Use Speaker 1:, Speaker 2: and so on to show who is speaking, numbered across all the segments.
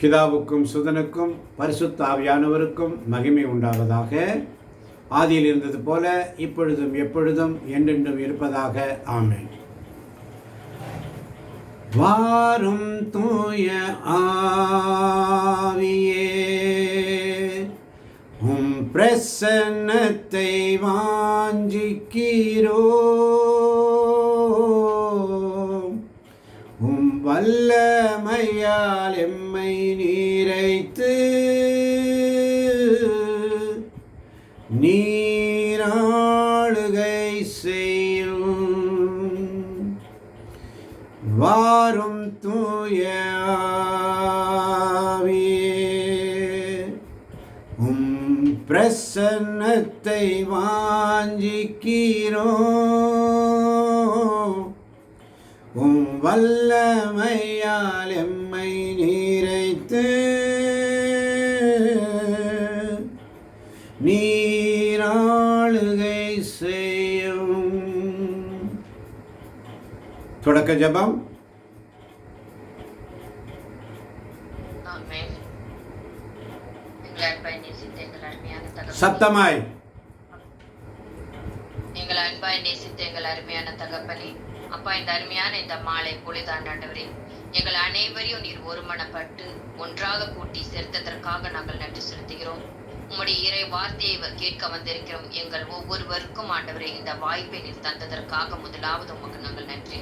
Speaker 1: பிதாவுக்கும் சுதனுக்கும் பரிசுத்த ஆவியானவருக்கும் மகிமை உண்டாவதாக. ஆதியில் இருந்தது போல இப்பொழுதும் எப்பொழுதும் என்றென்றும் இருப்பதாக. ஆமென். வாரும் தூய ஆவியே, உம் பிரசன்னத்தை வாஞ்சிக்கிறோம். உம் வல்லமையால் எம்மை நீரைத்து நீராளுகை செய்யும். வாரும் தூய ஆவியே, உம் பிரசன்னத்தை வாஞ்சிக்கிறோம். உம் வல்லமையால் எம்மை நீரைத்து நீராளுகை செய்யும். தொடக்க ஜெபம். சத்தமாய்
Speaker 2: எங்கள் அன்பாய் நேசித்த எங்கள் அருமையான தகப்பனே, அப்பா, இந்த அருமையான இந்த மாலை பொழுதான ஆண்டவரே, எங்கள் அனைவரையும் நீர் ஒருமனப்பட்டு ஒன்றாக கூட்டி சேர்த்ததற்காக நாங்கள் நன்றி செலுத்துகிறோம். உம்முடைய இறை வார்த்தையை கேட்க வந்திருக்கிறோம் எங்கள் ஒவ்வொருவருக்கும் ஆண்டவரே, இந்த வாய்ப்பை நீர் தந்ததற்காக முதலாவது உமக்கு நாங்கள் நன்றி.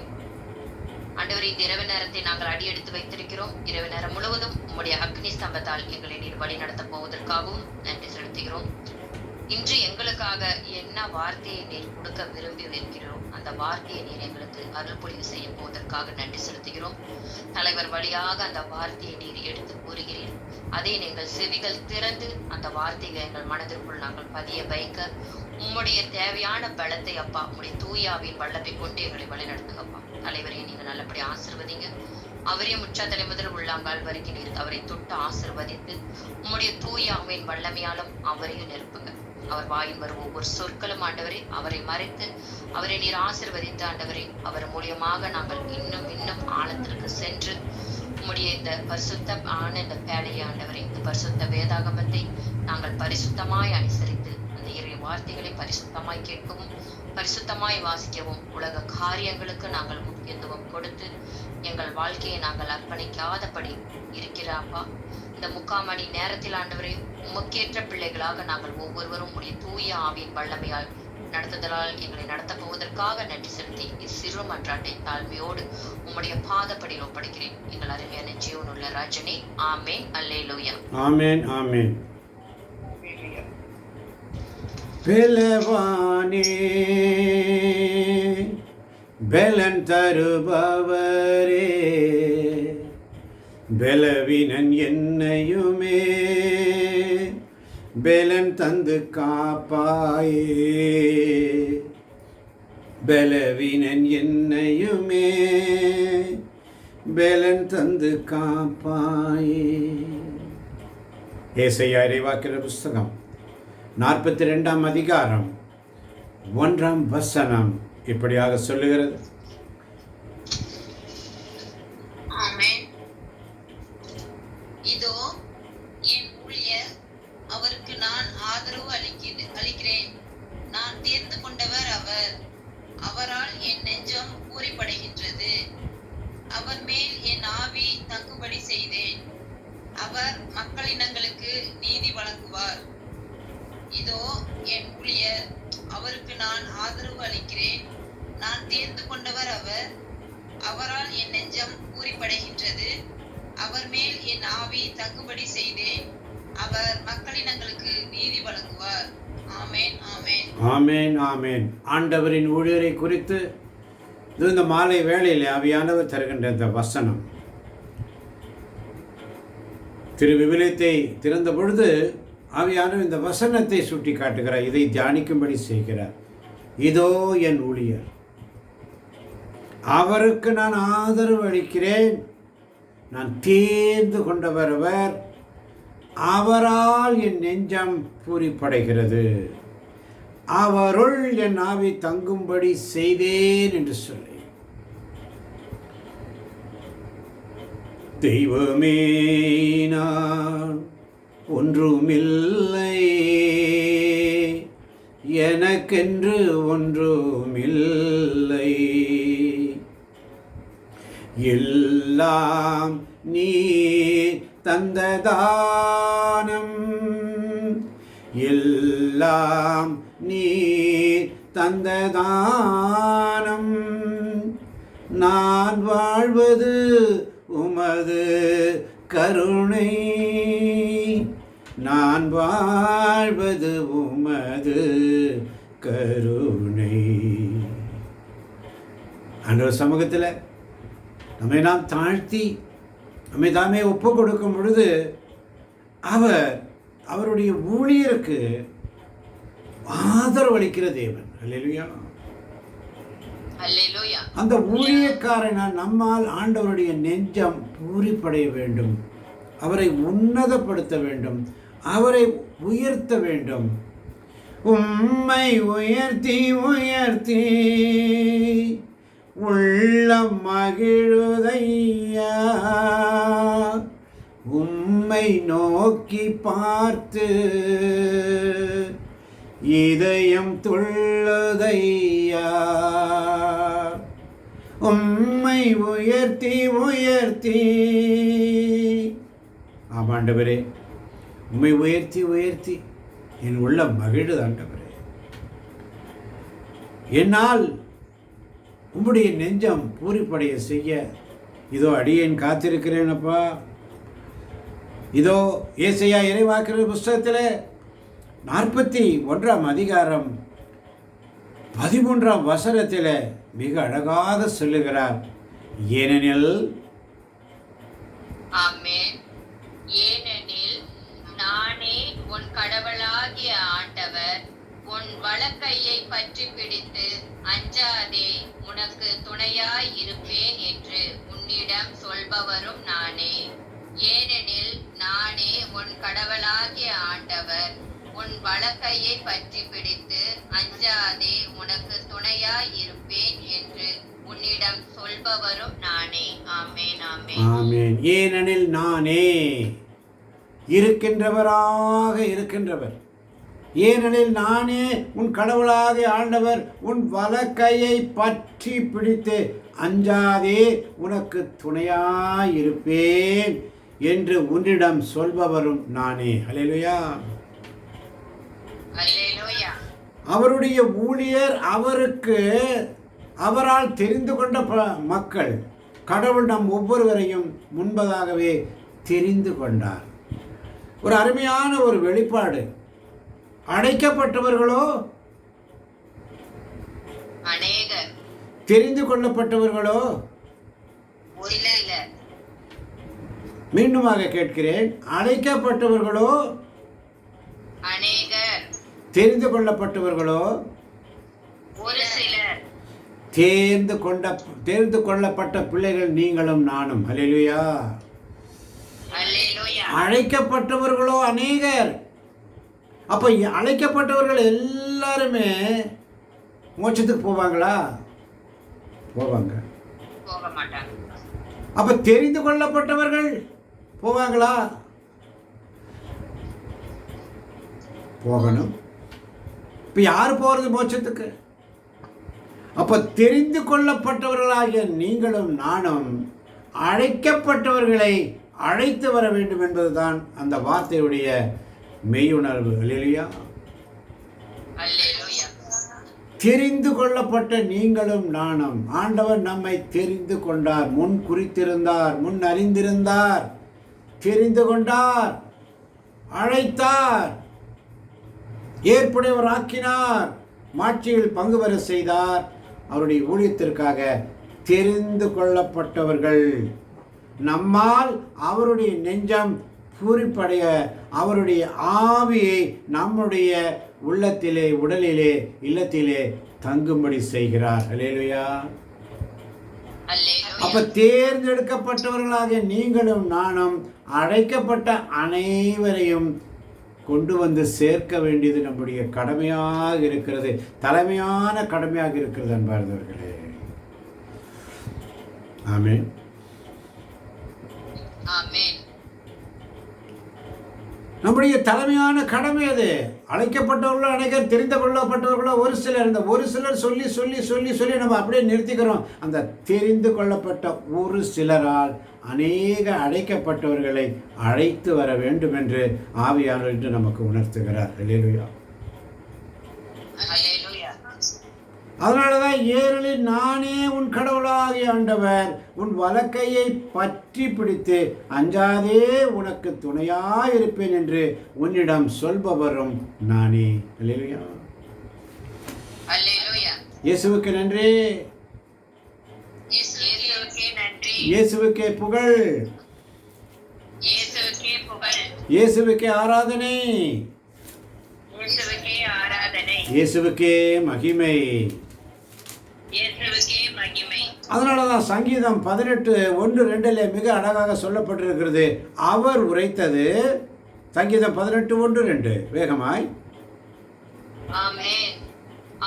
Speaker 2: ஆண்டவரே, இந்த இரவு நேரத்தை நாங்கள் அடியெடுத்து வைத்திருக்கிறோம். இரவு நேரம் முழுவதும் உம்முடைய அக்னி ஸ்தம்பத்தால் எங்களை நீர் வழி நடத்த போவதற்காகவும் நன்றி செலுத்துகிறோம். இன்று எங்களுக்காக என்ன வார்த்தையை நீர் கொடுக்க விரும்பி இருக்கிறோம், அந்த வார்த்தையை நீர் எங்களுக்கு அருள் பொழிவு செய்ய போவதற்காக நன்றி செலுத்துகிறோம். தலைவர் வழியாக அந்த வார்த்தையை நீர் எடுத்து கூறுகிறீர். அதை நீங்கள் செவிகள் திறந்து அந்த வார்த்தைகளை எங்கள் மனதிற்குள் நாங்கள் பதிய வைக்க உம்முடைய தேவையான பலத்தை அப்பா, உம்முடைய தூயாவின் வல்லமை கொண்டு எங்களை வழிநடத்துங்கப்பா. தலைவரை நீங்க நல்லபடி ஆசிர்வதிங்க. அவரையும் உச்சத்தலை முதல் உள்ளாங்கால் வரைக்கும் நீர் அவரை தொட்டு ஆசிர்வதித்து உம்முடைய தூயாவின் வல்லமையாலும் அவரையும் நிரப்புங்க. அவர் வாயின் வரும் ஒவ்வொரு சொற்களும் ஆண்டவரே அவரை மறைத்து அவரை நீர் ஆசிர்வதித்து ஆண்டவரே அவர் மூலியமாக நாங்கள் இன்னும் இன்னும் ஆழத்திற்கு சென்று உம்முடைய இந்த பரிசுத்த இந்த பேழையை ஆண்டவரே, இந்த பரிசுத்த வேதாகமத்தை நாங்கள் பரிசுத்தமாய் அனுசரித்து அந்த இறை வார்த்தைகளை பரிசுத்தமாய் கேட்கவும் பரிசுத்தமாய் வாசிக்கவும் உலக காரியங்களுக்கு நாங்கள் முக்கியத்துவம் கொடுத்து எங்கள் வாழ்க்கையை நாங்கள் அர்ப்பணிக்காதபடி இருக்கிறாப்பா. இந்த 3/4 மணி நேரத்தில் ஆண்டவரே, உமக்கேற்ற பிள்ளைகளாக நாங்கள் ஒவ்வொருவரும் உடைய தூய ஆவியின் வல்லமையால் நடத்துதலால் எங்களை நடத்த போவதற்காக நன்றி செலுத்தி இச்சிறு மன்றாட்டை தாழ்மையோடு உம்முடைய பாதப்படியில் ஒப்படைக்கிறேன். எங்கள் அருமையான ஜீவனுள்ள ராஜனே, ஆமேன். அல்லேலூயா.
Speaker 1: ஆமேன். ஆமேன். பெலவானே, பெலன் தருபவரே, பெலவினன் என்னையுமே பெலன் தந்து காப்பாயே. பெலவினன் என்னையுமே பெலன் தந்து காப்பாயே. ஏசாயா இறைவாக்கினர் புஸ்தகம் 42ஆம் அதிகாரம் 1ஆம் வசனம் இப்படியாக சொல்லுகிறது.
Speaker 2: இதோ என் ஊழியர், அவருக்கு நான் ஆதரவு அளிக்கிறேன். நான் தேர்ந்து கொண்டவர் அவர். அவரால் என் நெஞ்சம் பூரிப்படைகின்றது. அவர் மேல் என் ஆவி தங்குபடி செய்தேன். அவர் மக்களினங்களுக்கு நீதி வழங்குவார். இதோ என் ஊழியர், அவருக்கு நான் ஆதரவு அளிக்கிறேன். நான் தேர்ந்து கொண்டவர் அவர். அவரால் என் நெஞ்சம் பூரிப்படைகின்றது. அவர் மேல் என் ஆவி தங்குபடி செய்தேன். அவர் மக்களினங்களுக்கு நீதி வழங்குவார். ஆமேன். ஆமேன்.
Speaker 1: ஆமேன். ஆமேன். ஆண்டவரின் ஊழியரை குறித்து இந்த மாலை வேளையில் ஆவியானவர் தருகின்ற இந்த வசனம், திரு விவிலியத்தை திறந்த பொழுது ஆவியானவர் இந்த வசனத்தை சுட்டி காட்டுகிறார். இதை தியானிக்கும்படி செய்கிறார். இதோ என் ஊழியர், அவருக்கு நான் ஆதரவு அளிக்கிறேன். நான் தேர்ந்து கொண்டவர் அவர். அவரால் என் நெஞ்சம் பூரிப்படைகிறது. அவருள் என் ஆவி தங்கும்படி செய்தேன் என்று சொல்லி தெய்வமே நான் ஒன்றுமில்லை, எனக்கென்று ஒன்றுமில்லை, எல்லாம் நீ தந்ததானம், எல்லாம் நீ தந்ததானம், நான் வாழ்வது உமது கருணை, நான் வாழ்வது உமது கருணை. ஆண்டவர் சமூகத்தில் நம்மை நாம் தாழ்த்தி நம்மை தாமே ஒப்பு கொடுக்கும் பொழுது அவருடைய ஊழியருக்கு ஆதரவளிக்கிற தேவன். அல்லேலூயா. அந்த ஊழியக்காரனா நம்மால் ஆண்டவருடைய நெஞ்சம் பூரிப்படைய வேண்டும், அவரை உன்னதப்படுத்த வேண்டும், அவரை உயர்த்த வேண்டும். உம்மை உயர்த்தி உயர்த்தி உள்ளம் மகிழுதையா, உம்மை நோக்கி பார்த்து இதயம் துள்ளுதையா, உம்மை உயர்த்தி உயர்த்தி. ஆமாண்டவரே, உம்மை உயர்த்தி உயர்த்தி என் உள்ள மகிழுது ஆண்டவரே. என்னால் உம்முடைய நெஞ்சம் பூரிப்படைய செய்ய இதோ அடியேன் காத்திருக்கிறேனப்பா. இதோ ஏசாயா இறைவாக்கினர் புஸ்தகத்தில் 41ஆம் அதிகாரம் 13ஆம் வசனத்தில் மிக அழகாக சொல்லுகிறார். ஏனெனில்
Speaker 2: ஏனெனில் நானே உன் கடவுளாகிய ஆண்டவர், உன் வலக்கையை பற்றி பிடித்து அஞ்சாதே, உனக்கு துணையாய் இருப்பேன் என்று உன்னிடம் சொல்பவரும் நானே. ஏனெனில் நானே உன் கடவுளாகிய ஆண்டவர், உன் வலக்கையை பற்றி பிடித்து அஞ்சாதே, உனக்கு துணையாய் இருப்பேன் என்று உன்னிடம் சொல்பவரும் நானே. ஆமென், ஆமென்,
Speaker 1: ஆமென். ஏனெனில் நானே இருக்கின்றவராக இருக்கின்றவர், ஏனெனில் நானே உன் கடவுளாக ஆண்டவர், உன் வலக்கையை பற்றி பிடித்து அஞ்சாதே, உனக்கு துணையாயிருப்பேன் என்று உன்னிடம் சொல்பவரும் நானே. அல்லேலூயா.
Speaker 2: அல்லேலூயா.
Speaker 1: அவருடைய ஊழியர், அவரால் தெரிந்து கொண்ட மக்கள், கடவுள் நம் ஒவ்வொருவரையும் முன்பதாகவே தெரிந்து கொண்டார். ஒரு அருமையான ஒரு வெளிப்பாடு. அழைக்கப்பட்டவர்களோ
Speaker 2: அநேகர்,
Speaker 1: தெரிந்து கொள்ளப்பட்டவர்களோ
Speaker 2: சிலர்.
Speaker 1: மீண்டுமாக கேட்கிறேன், அழைக்கப்பட்டவர்களோ
Speaker 2: அநேகர்,
Speaker 1: தெரிந்து கொள்ளப்பட்டவர்களோ
Speaker 2: ஒரு சிலர்.
Speaker 1: தேர்ந்து கொள்ளப்பட்ட பிள்ளைகள் நீங்களும் நானும். அல்லேலூயா.
Speaker 2: அல்லேலூயா.
Speaker 1: அழைக்கப்பட்டவர்களோ அநேகர். அப்ப அழைக்கப்பட்டவர்கள் எல்லாருமே மோட்சத்துக்கு போவாங்களா? போவாங்க.
Speaker 2: போக மாட்டாங்க.
Speaker 1: அப்ப தெரிந்து கொள்ளப்பட்டவர்கள் போவாங்களா? போகணும். இப்ப யாரு போறது மோட்சத்துக்கு? அப்ப தெரிந்து கொள்ளப்பட்டவர்களாகிய நீங்களும் நானும் அழைக்கப்பட்டவர்களை அழைத்து வர வேண்டும் என்பதுதான் அந்த வார்த்தையுடைய மெய்யுணர்வு. அல்லேலூயா.
Speaker 2: அல்லேலூயா.
Speaker 1: தெரிந்து கொள்ளப்பட்ட நீங்களும் நானும், ஆண்டவர் நம்மை தெரிந்து கொண்டார், முன் குறித்திருந்தார், முன் அறிந்திருந்தார், தெரிந்து கொண்டார், அழைத்தார், ஏற்புடையவராக்கினார், மாட்சியில் பங்கு பெற செய்தார். அவருடைய ஊழியத்திற்காக தெரிந்து கொள்ளப்பட்டவர்கள். நம்மால் அவருடைய நெஞ்சம் பூரிப்படைய, அவருடைய ஆவியை நம்முடைய உள்ளத்திலே, உடலிலே, இல்லத்திலே தங்கும்படி செய்கிறார். அல்லேலூயா. அப்ப தேர்ந்தெடுக்கப்பட்டவர்களாக நீங்களும் நானும் அழைக்கப்பட்ட அனைவரையும் கொண்டு வந்து சேர்க்க வேண்டியது நம்முடைய கடமையாக இருக்கிறது, தலைமையான கடமையாக இருக்கிறது அன்பார்ந்தவர்களே. ஆமென்.
Speaker 2: ஆமென்.
Speaker 1: நம்முடைய தலைமையான கடமை அது. அழைக்கப்பட்டவர்களோ அநேகர், தெரிந்து கொள்ளப்பட்டவர்களோ ஒரு சிலர். இந்த ஒரு சிலர் சொல்லி சொல்லி சொல்லி சொல்லி நம்ம அப்படியே நிறுத்திக்கிறோம். அந்த தெரிந்து கொள்ளப்பட்ட ஒரு சிலரால் அநேக அழைக்கப்பட்டவர்களை அழைத்து வர வேண்டும் என்று ஆவியானவர் என்று நமக்கு உணர்த்துகிறார். அல்லேலூயா.
Speaker 2: அல்லேலூயா.
Speaker 1: அதனால தான் ஏறலில் நானே உன் கடவுளாகிய ஆண்டவர், உன் வலக்கையை பற்றி பிடித்து அஞ்சாதே உனக்கு துணையாயிருப்பேன் என்று உன்னிடம் சொல்பவரும் நானே. அல்லேலூயா.
Speaker 2: அல்லேலூயா.
Speaker 1: இயேசுவுக்கு நன்றி,
Speaker 2: இயேசுவுக்கே நன்றி.
Speaker 1: இயேசுவுக்கே புகழ்,
Speaker 2: இயேசுவுக்கே புகழ்.
Speaker 1: இயேசுவுக்கே ஆராதனை,
Speaker 2: இயேசுவுக்கே ஆராதனை.
Speaker 1: இயேசுவுக்கே மகிமை.
Speaker 2: இயேசுவுக்கே மகிமை.
Speaker 1: அதனால தான் சங்கீதம் 18:1-2 மிக அழகாக சொல்லப்பட்டிருக்கிறது. அவர் உரைத்தது. சங்கீதம் 18:1-2 வேகமாய்.
Speaker 2: ஆமென்.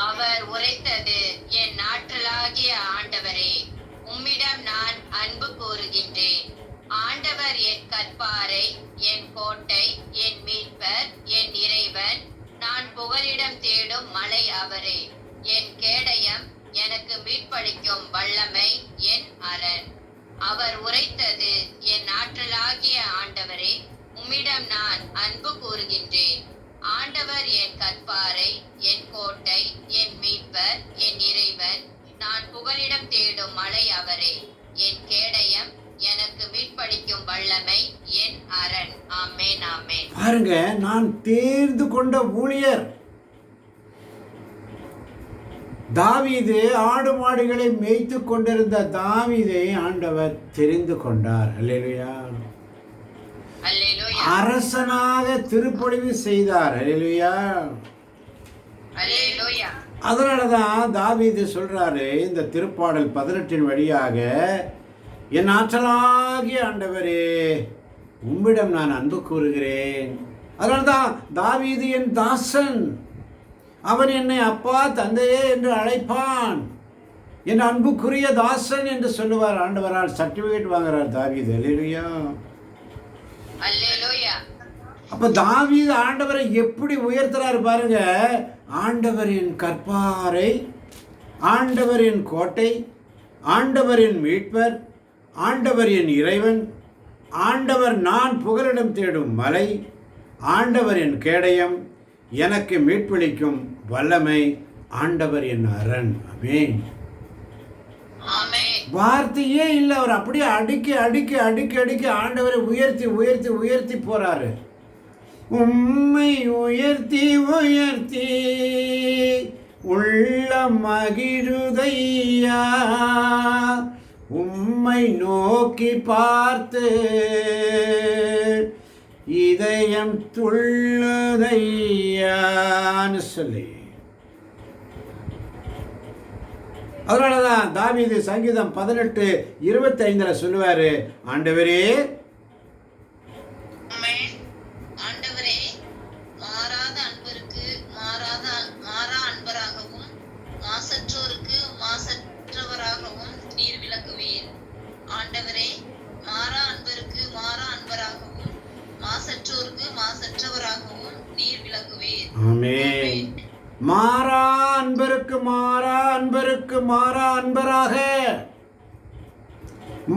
Speaker 2: அவர் உரைத்தது, என் நாற்றலாகிய ஆண்டவரே, உம்மிடம் நான் அன்பு கூறுகின்றேன். ஆண்டவர் என் கற்பாரை, என் கோட்டை, என் மீட்பர், என் இறைவன். நான் புகலிடம் தேடும் மலை அவரே. என் கேடயம், எனக்கு மீட்பளிக்கும் வல்லமை, என் அரண். அவர் உரைத்தது, என் ஆற்றலாகிய ஆண்டவரே, உம்மிடம் நான் அன்பு கூறுகின்றேன். ஆண்டவர் என் கற்பாரை, என் கோட்டை, என் மீட்பர், என் இறைவன். நான் புகலிடம் தேடும் மலை அவரே. என் கேடயம், எனக்கு மீட்பளிக்கும் வல்லமை, என் அரண். ஆமென். ஆமென்.
Speaker 1: பாருங்க, நான் தேர்ந்து கொண்ட ஊழியர் தாவீது. ஆடு மாடுகளை மேய்த்து கொண்டிருந்த தாவீதை ஆண்டவர் தெரிந்து கொண்டார். அல்லேலூயா.
Speaker 2: அல்லேலூயா.
Speaker 1: அரசனாக திருப்பொழிவு செய்தார். அல்லேலூயா.
Speaker 2: அல்லேலூயா.
Speaker 1: அதனால தான் தாவீது சொல்றாரு இந்த திருப்பாடல் 18 வழியாக, என் ஆற்றலாகிய ஆண்டவரே, உம்மிடம் நான் அன்பு கூறுகிறேன். அதனால தான் தாவீது என் தாசன், அவன் என்னை அப்பா தந்தையே என்று அழைப்பான், என் அன்புக்குரிய தாசன் என்று சொல்லுவார். ஆண்டவரால் சர்டிபிகேட் வாங்குறார் தாவீது. அல்லேலூயா.
Speaker 2: அல்லேலூயா.
Speaker 1: அப்ப தாவீது ஆண்டவரை எப்படி உயர்த்துறாரு பாருங்க. ஆண்டவரின் கற்பாரை, ஆண்டவரின் கோட்டை, ஆண்டவரின் மீட்பர், ஆண்டவரின் இறைவன், ஆண்டவர் நான் புகலிடம் தேடும் மலை, ஆண்டவரின் கேடயம், எனக்கு மீட்பளிக்கும் வல்லமை, ஆண்டவர் என் அரண். ஆமென்.
Speaker 2: ஆமென்.
Speaker 1: வார்த்தையே இல்லை. அவர் அப்படியே அடுக்கி அடுக்கி அடுக்கி அடுக்கி ஆண்டவரை உயர்த்தி உயர்த்தி உயர்த்தி போறாரு. உம்மை உயர்த்தி உயர்த்தி உள்ள மகிழுதையா, உம்மை நோக்கி பார்த்து இதயம் துள்ளுதையான்னு சொல்லி. அதனாலதான் தாவீது சங்கீதம் 18:25 சொல்லுவாரு, ஆண்டவரே,
Speaker 2: ஆண்டவரே, மாறாத அன்பருக்கு மாறா அன்பராகவும், மாசற்றோருக்கு மாசற்றவராகவும் நீர் விளங்குவீர். ஆண்டவரே, மாறா அன்பருக்கு மாறா அன்பராகவும், மாசற்றோருக்கு மாசற்றவராகவும் நீர் விளங்குவீர்.
Speaker 1: ஆமென். மாறா அன்பருக்கு மாறா அன்பருக்கு மாறா அன்பராக,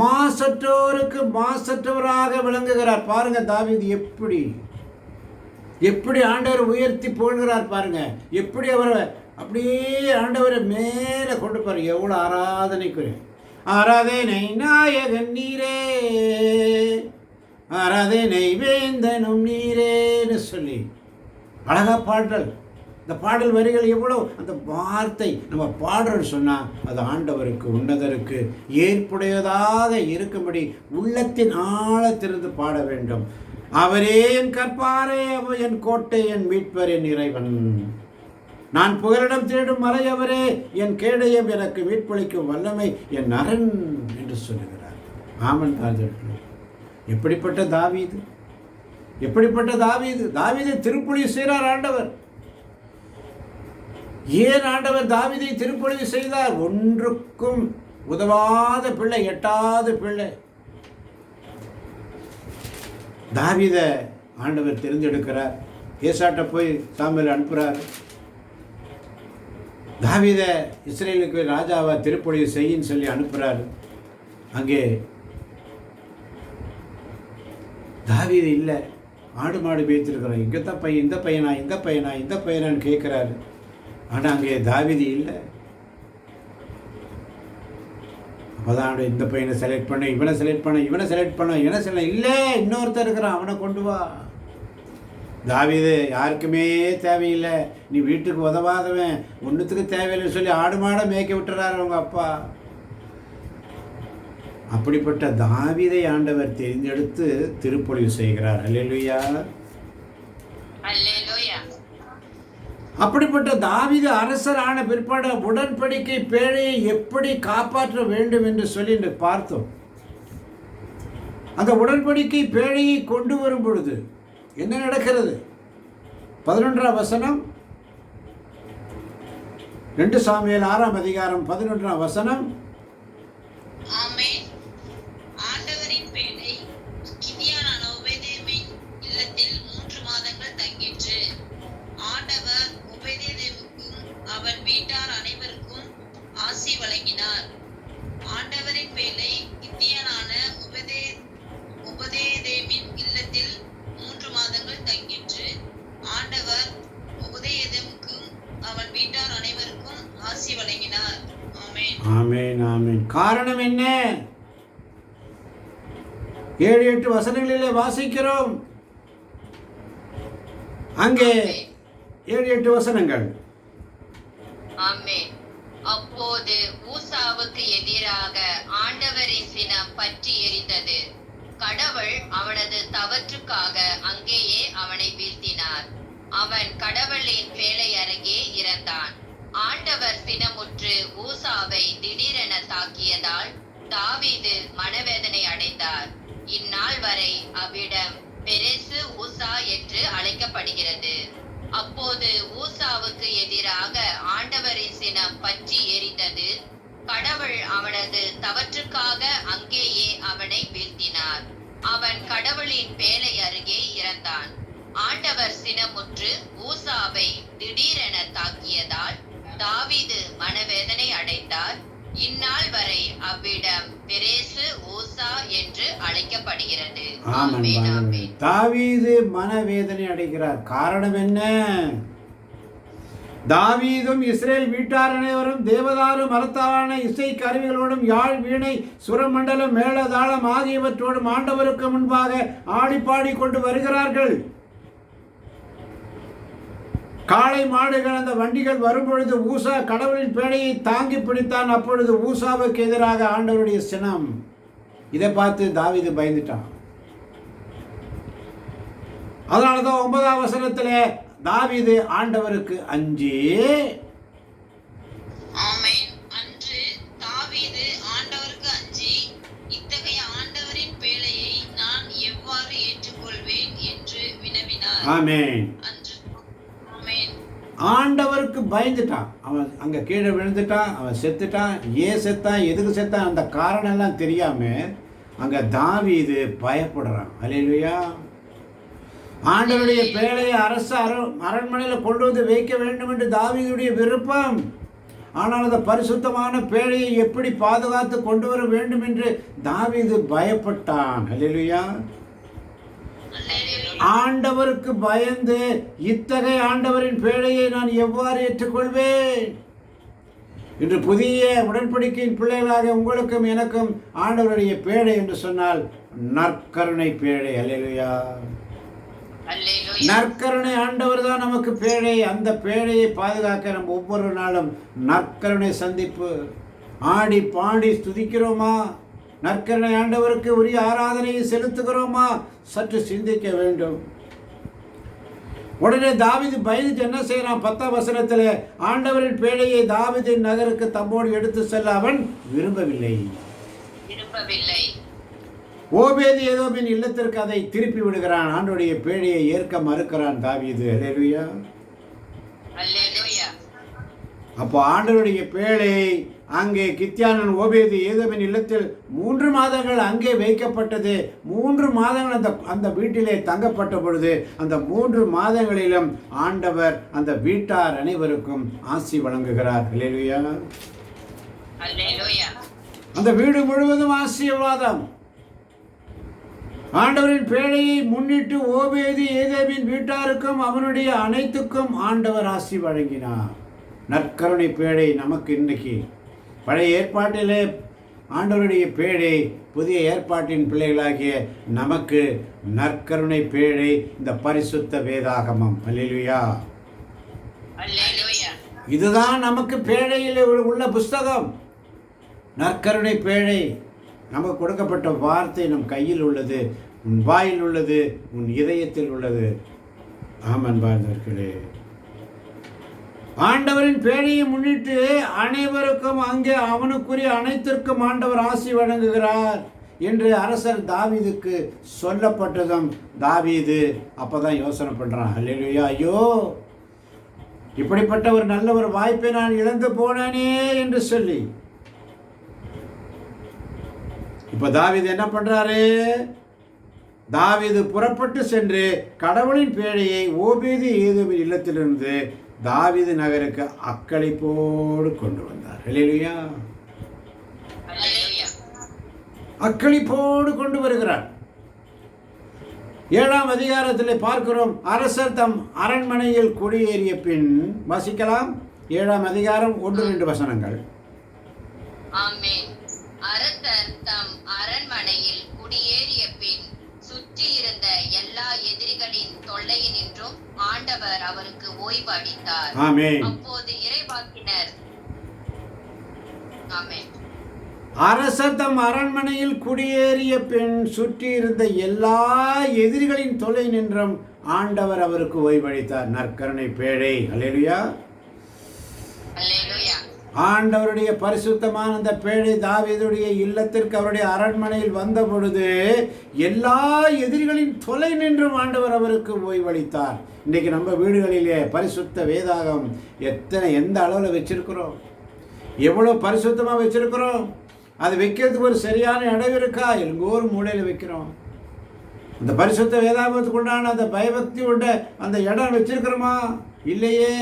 Speaker 1: மாசற்றோருக்கு மாசற்றவராக விளங்குகிறார். பாருங்க தாவீது எப்படி ஆண்டவர் உயர்த்தி போடுகிறார் பாருங்க. எப்படி அவரை அப்படியே ஆண்டவரை மேலே கொண்டு பாரு. எவ்வளோ ஆராதனைக்குரிய ஆராதனை நாயகன் நீரே, ஆராதனை வேந்தனும் நீரேன்னு சொல்லி அழகா பாடல். இந்த பாடல் வரிகள் எவ்வளோ, அந்த வார்த்தை நம்ம பாடுறோன்னு சொன்னால் அது ஆண்டவருக்கு உன்னதருக்கு ஏற்புடையதாக இருக்கும்படி உள்ளத்தின் ஆழத்திலிருந்து பாட வேண்டும். அவரே என் கற்பாரை, என் கோட்டை, என் மீட்பர், என் இறைவன். நான் புகலிடம் தேடும் மலை அவரே. என் கேடயம், எனக்கு மீட்பளிக்கும் வல்லமை, என் அரண் என்று சொல்லுகிறார். ஆமன் தாழ்ந்தவர்களே, எப்படிப்பட்ட தாவீது, எப்படிப்பட்ட தாவீது. தாவீதை திருப்பொழிவு செய்கிறார் ஆண்டவர். ஏன் ஆண்டவர் தாவீதை திருப்பொழிவு செய்தார்? ஒன்றுக்கும் உதவாத பிள்ளை, எட்டாத பிள்ளை. தாவீதை ஆண்டவர் தெரிந்தெடுக்கிறார். ஏசாட்ட போய் சாமுவேல் அனுப்புகிறார். தாவீதை இஸ்ரேலுக்கு ராஜாவை திருப்பொழிவு செய்யின்னு சொல்லி அனுப்புகிறார். அங்கே தாவீது இல்லை, ஆடு மாடு மேய்த்திருக்கிறோம், இங்கே தான் பையன், இந்த பையனா இந்த பையனா இந்த பையனான்னு கேட்குறாரு. ஆனால் அங்கே தாவீது இல்லை. அப்போதான் இந்த பையனை செலக்ட் பண்ண, இவனை செலக்ட் பண்ண, இவனை செலக்ட் பண்ண, இவனை செலக்ட் இல்லை, இன்னொருத்தர் இருக்கிறான், அவனை கொண்டு வா. தாவீது யாருக்குமே தேவையில்லை, நீ வீட்டுக்கு உதவாதவன், ஒன்றுத்துக்கு தேவையில்லைன்னு சொல்லி ஆடு மாடை மேய்க்க விட்டுறாரு அவங்க அப்பா. அப்படிப்பட்ட தாவீதை ஆண்டவர் தெரிந்தெடுத்து திருப்பொழிவு செய்கிறார். அல்லேலூயா,
Speaker 2: அல்லேலூயா.
Speaker 1: அப்படிப்பட்ட தாவீது அரசர் ஆன பிற்பாடு உடன்படிக்கை பேழையை எப்படி காப்பாற்ற வேண்டும் என்று சொல்லி இன்று பார்த்தோம். அந்த உடன்படிக்கை பேழையை கொண்டு வரும் பொழுது என்ன நடக்கிறது? 11ஆம் வசனம், 2 சாமுவேல் 6ஆம் அதிகாரம் 11ஆம் வசனம்.
Speaker 2: ஆமென். ஆண்டவரின் பேழை கிதியோனான ஒபேதேமின் இல்லத்தில் 3 மாதங்கள் தங்கிற்று. ஆண்டவர் ஒபேதேமுக்கும் அவன் வீட்டார் அனைவருக்கும் ஆசி வழங்கினார். ஆண்டவரின் பேழை கிதியோனான ஒபேதேமின் இல்லத்தில் 3 மாதங்கள் தங்கிற்று. ஆண்டவர் ஒபேதேமுக்கும் அவன் வீட்டார் அனைவருக்கும் ஆசி வழங்கினார். ஆமென்,
Speaker 1: ஆமென், ஆமென். காரணம் என்ன? 7-8 வசனங்களிலே வாசிக்கிறோம். அங்கே 7-8 வசனங்கள்.
Speaker 2: ஆமென். அப்போது ஊசாவுக்கு எதிராக ஆண்டவரின் சினம் பற்றி எரிந்தது. கடவுள் அவனது தவற்றுக்காக அங்கேயே அவனை வீழ்த்தினார். அவன் கடவுளின் பேழை அருகே இறந்தான். ஆண்டவர் சினமுற்று ஊசாவை திடீரென தாக்கியதால் தாவீது மனவேதனை அடைந்தார். இந்நாள் வரை அவ்விடம் பெரேசு ஊசா என்று அழைக்கப்படுகிறது. அப்போது ஊசாவுக்கு எதிராக ஆண்டவரின் சினம் பற்றி எரிந்தது. கடவுள் அவனது தவற்றுக்காக அங்கேயே அவனை வீழ்த்தினார். அவன் கடவுளின் பேழை அருகே இறந்தான். ஆண்டவர் சினமுற்று ஊசாவை திடீரென தாக்கியதால் தாவீது மனவேதனை அடைந்தார். இந்நாள் வரை அவ்விடம் பெரேசு ஊசா என்று அழைக்கப்படுகிறது. ஆமென், ஆமென்.
Speaker 1: தாவீது மனவேதனை அடைகிறார். காரணம் என்ன? தாவீதும் இஸ்ரேல் வீட்டார் அனைவரும் தேவதாரு மரத்தாலான இசை கருவிகளோடும் யாழ், வீணை, சுரமண்டலம், மேளதாளம் ஆகியவற்றோடும் ஆண்டவருக்கு முன்பாக ஆடிப்பாடி கொண்டு வருகிறார்கள். காளை மாடுகள் அந்த வண்டிகள் வரும்பொழுது ஊசா கடவுளின் பேழையை தாங்கி பிடித்தான். அப்பொழுது ஊசாவுக்கு எதிராக ஆண்டவருடைய சினம். இதை பார்த்து தாவீது பயந்துட்டான். அதனாலதான் 9ஆம் வசனத்திலே தாவீது ஆண்டவருக்கு அஞ்சி.
Speaker 2: ஆமென். அன்று தாவீது ஆண்டவருக்கு அஞ்சி, இத்தகைய ஆண்டவரின் பேழையை நான் எவ்வாறு ஏற்றுக்கொள்வேன் என்று வினவினார்.
Speaker 1: ஆமென்.
Speaker 2: ஆமென்.
Speaker 1: ஆண்டவருக்கு பயந்துட்டான். அவன் அங்க கீழே விழுந்துட்டான். அவன் செத்துட்டான். ஏன் செத்தான், எதுக்கு செத்தான், அந்த காரணம் எல்லாம் தெரியாம அங்க தாவீது பயப்படுறான். அல்லேலூயா. ஆண்டவருடைய பேழையை அரண்மனையில் கொண்டு வந்து வைக்க வேண்டும் என்று தாவீதுடைய விருப்பம். ஆனால் அந்த பரிசுத்தமான பேழையை எப்படி பாதுகாத்து கொண்டு வர வேண்டும் என்று தாவீது பயப்பட்டான். அல்லேலூயா. ஆண்டவருக்கு பயந்து இத்தகைய ஆண்டவரின் பேழையை நான் எவ்வாறு ஏற்றுக்கொள்வேன்? இன்று புதிய உடன்படிக்கையின் பிள்ளைகளாக உங்களுக்கும் எனக்கும் ஆண்டவருடைய பேழை என்று சொன்னால் நற்கருணை பேழை. அல்லேலூயா. நற்கருணை ஆண்டவர் தான் நமக்கு பேழை. அந்த பேழையை பாதுகாக்க நம்ம ஒவ்வொரு நாளும் நற்கருணை சந்திப்பு ஆடி பாடி ஸ்துதிக்கிறோமா? நற்கருணை ஆண்டவருக்கு உரிய ஆராதனையை செலுத்துகிறோமா? சற்று சிந்திக்க வேண்டும். உடனே தாவீது பயந்துட்டு என்ன செய்யறான்? 10ஆம் வசனத்தில் ஆண்டவரின் பேழையை தாவீதின் நகருக்கு தம்மோடு எடுத்து செல்ல அவன் விரும்பவில்லை. ஓபேது ஏதோமின் இல்லத்திற்கு அதை திருப்பி விடுகிறான். ஆண்டவருடைய பேழையை ஏற்க மறுக்கிறான் தாவீது. அல்லேலூயா. அப்போ ஆண்டவருடைய பேழை அங்கே கித்தியானன் ஓபேது ஏதோமின் இல்லத்தில் 3 மாதங்கள் அங்கே வைக்கப்பட்டது. 3 மாதங்கள் அந்த வீட்டிலே தங்கப்பட்ட பொழுது அந்த 3 மாதங்களிலும் ஆண்டவர் அந்த வீட்டார் அனைவருக்கும் ஆசி வழங்குகிறார். அல்லேலூயா. அந்த வீடு முழுவதும் ஆசீர்வாதம். ஆண்டவரின் பேழையை முன்னிட்டு ஓபேது ஏதோமின் வீட்டாருக்கும் அவனுடைய அனைத்துக்கும் ஆண்டவர் ஆசி வழங்கினார். நற்கருணை பேழை நமக்கு இன்றைக்கு பழைய ஏற்பாட்டிலே ஆண்டவருடைய பேழை, புதிய ஏற்பாட்டின் பிள்ளைகளாகிய நமக்கு நற்கருணை பேழை இந்த பரிசுத்த வேதாகமம். அல்லேலூயா. இதுதான் நமக்கு பேழையில் உள்ள புஸ்தகம். நற்கருணை பேழை நமக்கு கொடுக்கப்பட்ட வார்த்தை நம் கையில் உள்ளது, உன் வாயில் உள்ளது, உன் இதயத்தில் உள்ளது. ஆமன் வாழ்ந்தவர்களே, ஆண்டவரின் பேழையை முன்னிட்டு அனைவருக்கும் அங்கே அவனுக்குரிய அனைத்திற்கும் ஆண்டவர் ஆசி வழங்குகிறார் என்று அரசர் தாவீதுக்கு சொல்லப்பட்டதும் தாவீது அப்பதான் யோசனை பண்றான். அல்லேலூயா. ஐயோ, இப்படிப்பட்ட ஒரு நல்ல ஒரு வாய்ப்பை நான் இழந்து போனேனே என்று சொல்லி இப்ப தாவீது என்ன பண்றாரு? தாவீது புறப்பட்டு சென்று கடவுளின் பேழையை ஓபேது ஏதோமின் இல்லத்திலிருந்து தாவீது நகருக்கு அக்களிப்போடு கொண்டு வந்தார். அல்லேலூயா. அக்களிப்போடு கொண்டு வருகிறார். 7ஆம் அதிகாரத்தில் பார்க்கிறோம், அரசர் தம் அரண்மனையில் குடியேறிய பின். வாசிக்கலாம். 7ஆம் அதிகாரம் 1-2 வசனங்கள்.
Speaker 2: அரசர் தம் அரண்மனையில் குடியேறிய பின் சுற்றி இருந்த எல்லா எதிரிகளின் தொல்லையினின்றும் ஆண்டவர் அவருக்கு ஓய்வு அளித்தார். அப்போது இறைவாக்கினர்
Speaker 1: அரசர் தம் அரண்மனையில் குடியேறிய பின் சுற்றி இருந்த எல்லா எதிரிகளின் தொல்லை நின்றும் ஆண்டவர் அவருக்கு ஓய்வளித்தார். நற்கருணை பேழை. அல்லேலூயா. ஆண்டவருடைய பரிசுத்தமான அந்த பேழை தாவீதுடைய இல்லத்திற்கு அவருடைய அரண்மனையில் வந்த பொழுது எல்லா எதிரிகளின் தொலை நின்றும் ஆண்டவர் அவருக்கு ஓய்வளித்தார். இன்றைக்கு நம்ம வீடுகளிலே பரிசுத்த வேதாகம் எந்த அளவில் வச்சிருக்கிறோம், எவ்வளோ பரிசுத்தமாக வச்சிருக்கிறோம். அது வைக்கிறதுக்கு ஒரு சரியான இடம் இருக்கா? எங்கோ ஒரு மூலையில் வைக்கிறோம். அந்த பரிசுத்த வேதாகத்துக்கு உண்டான அந்த பயபக்தி உண்ட அந்த இடம் வச்சிருக்கிறோமா? இல்லையே.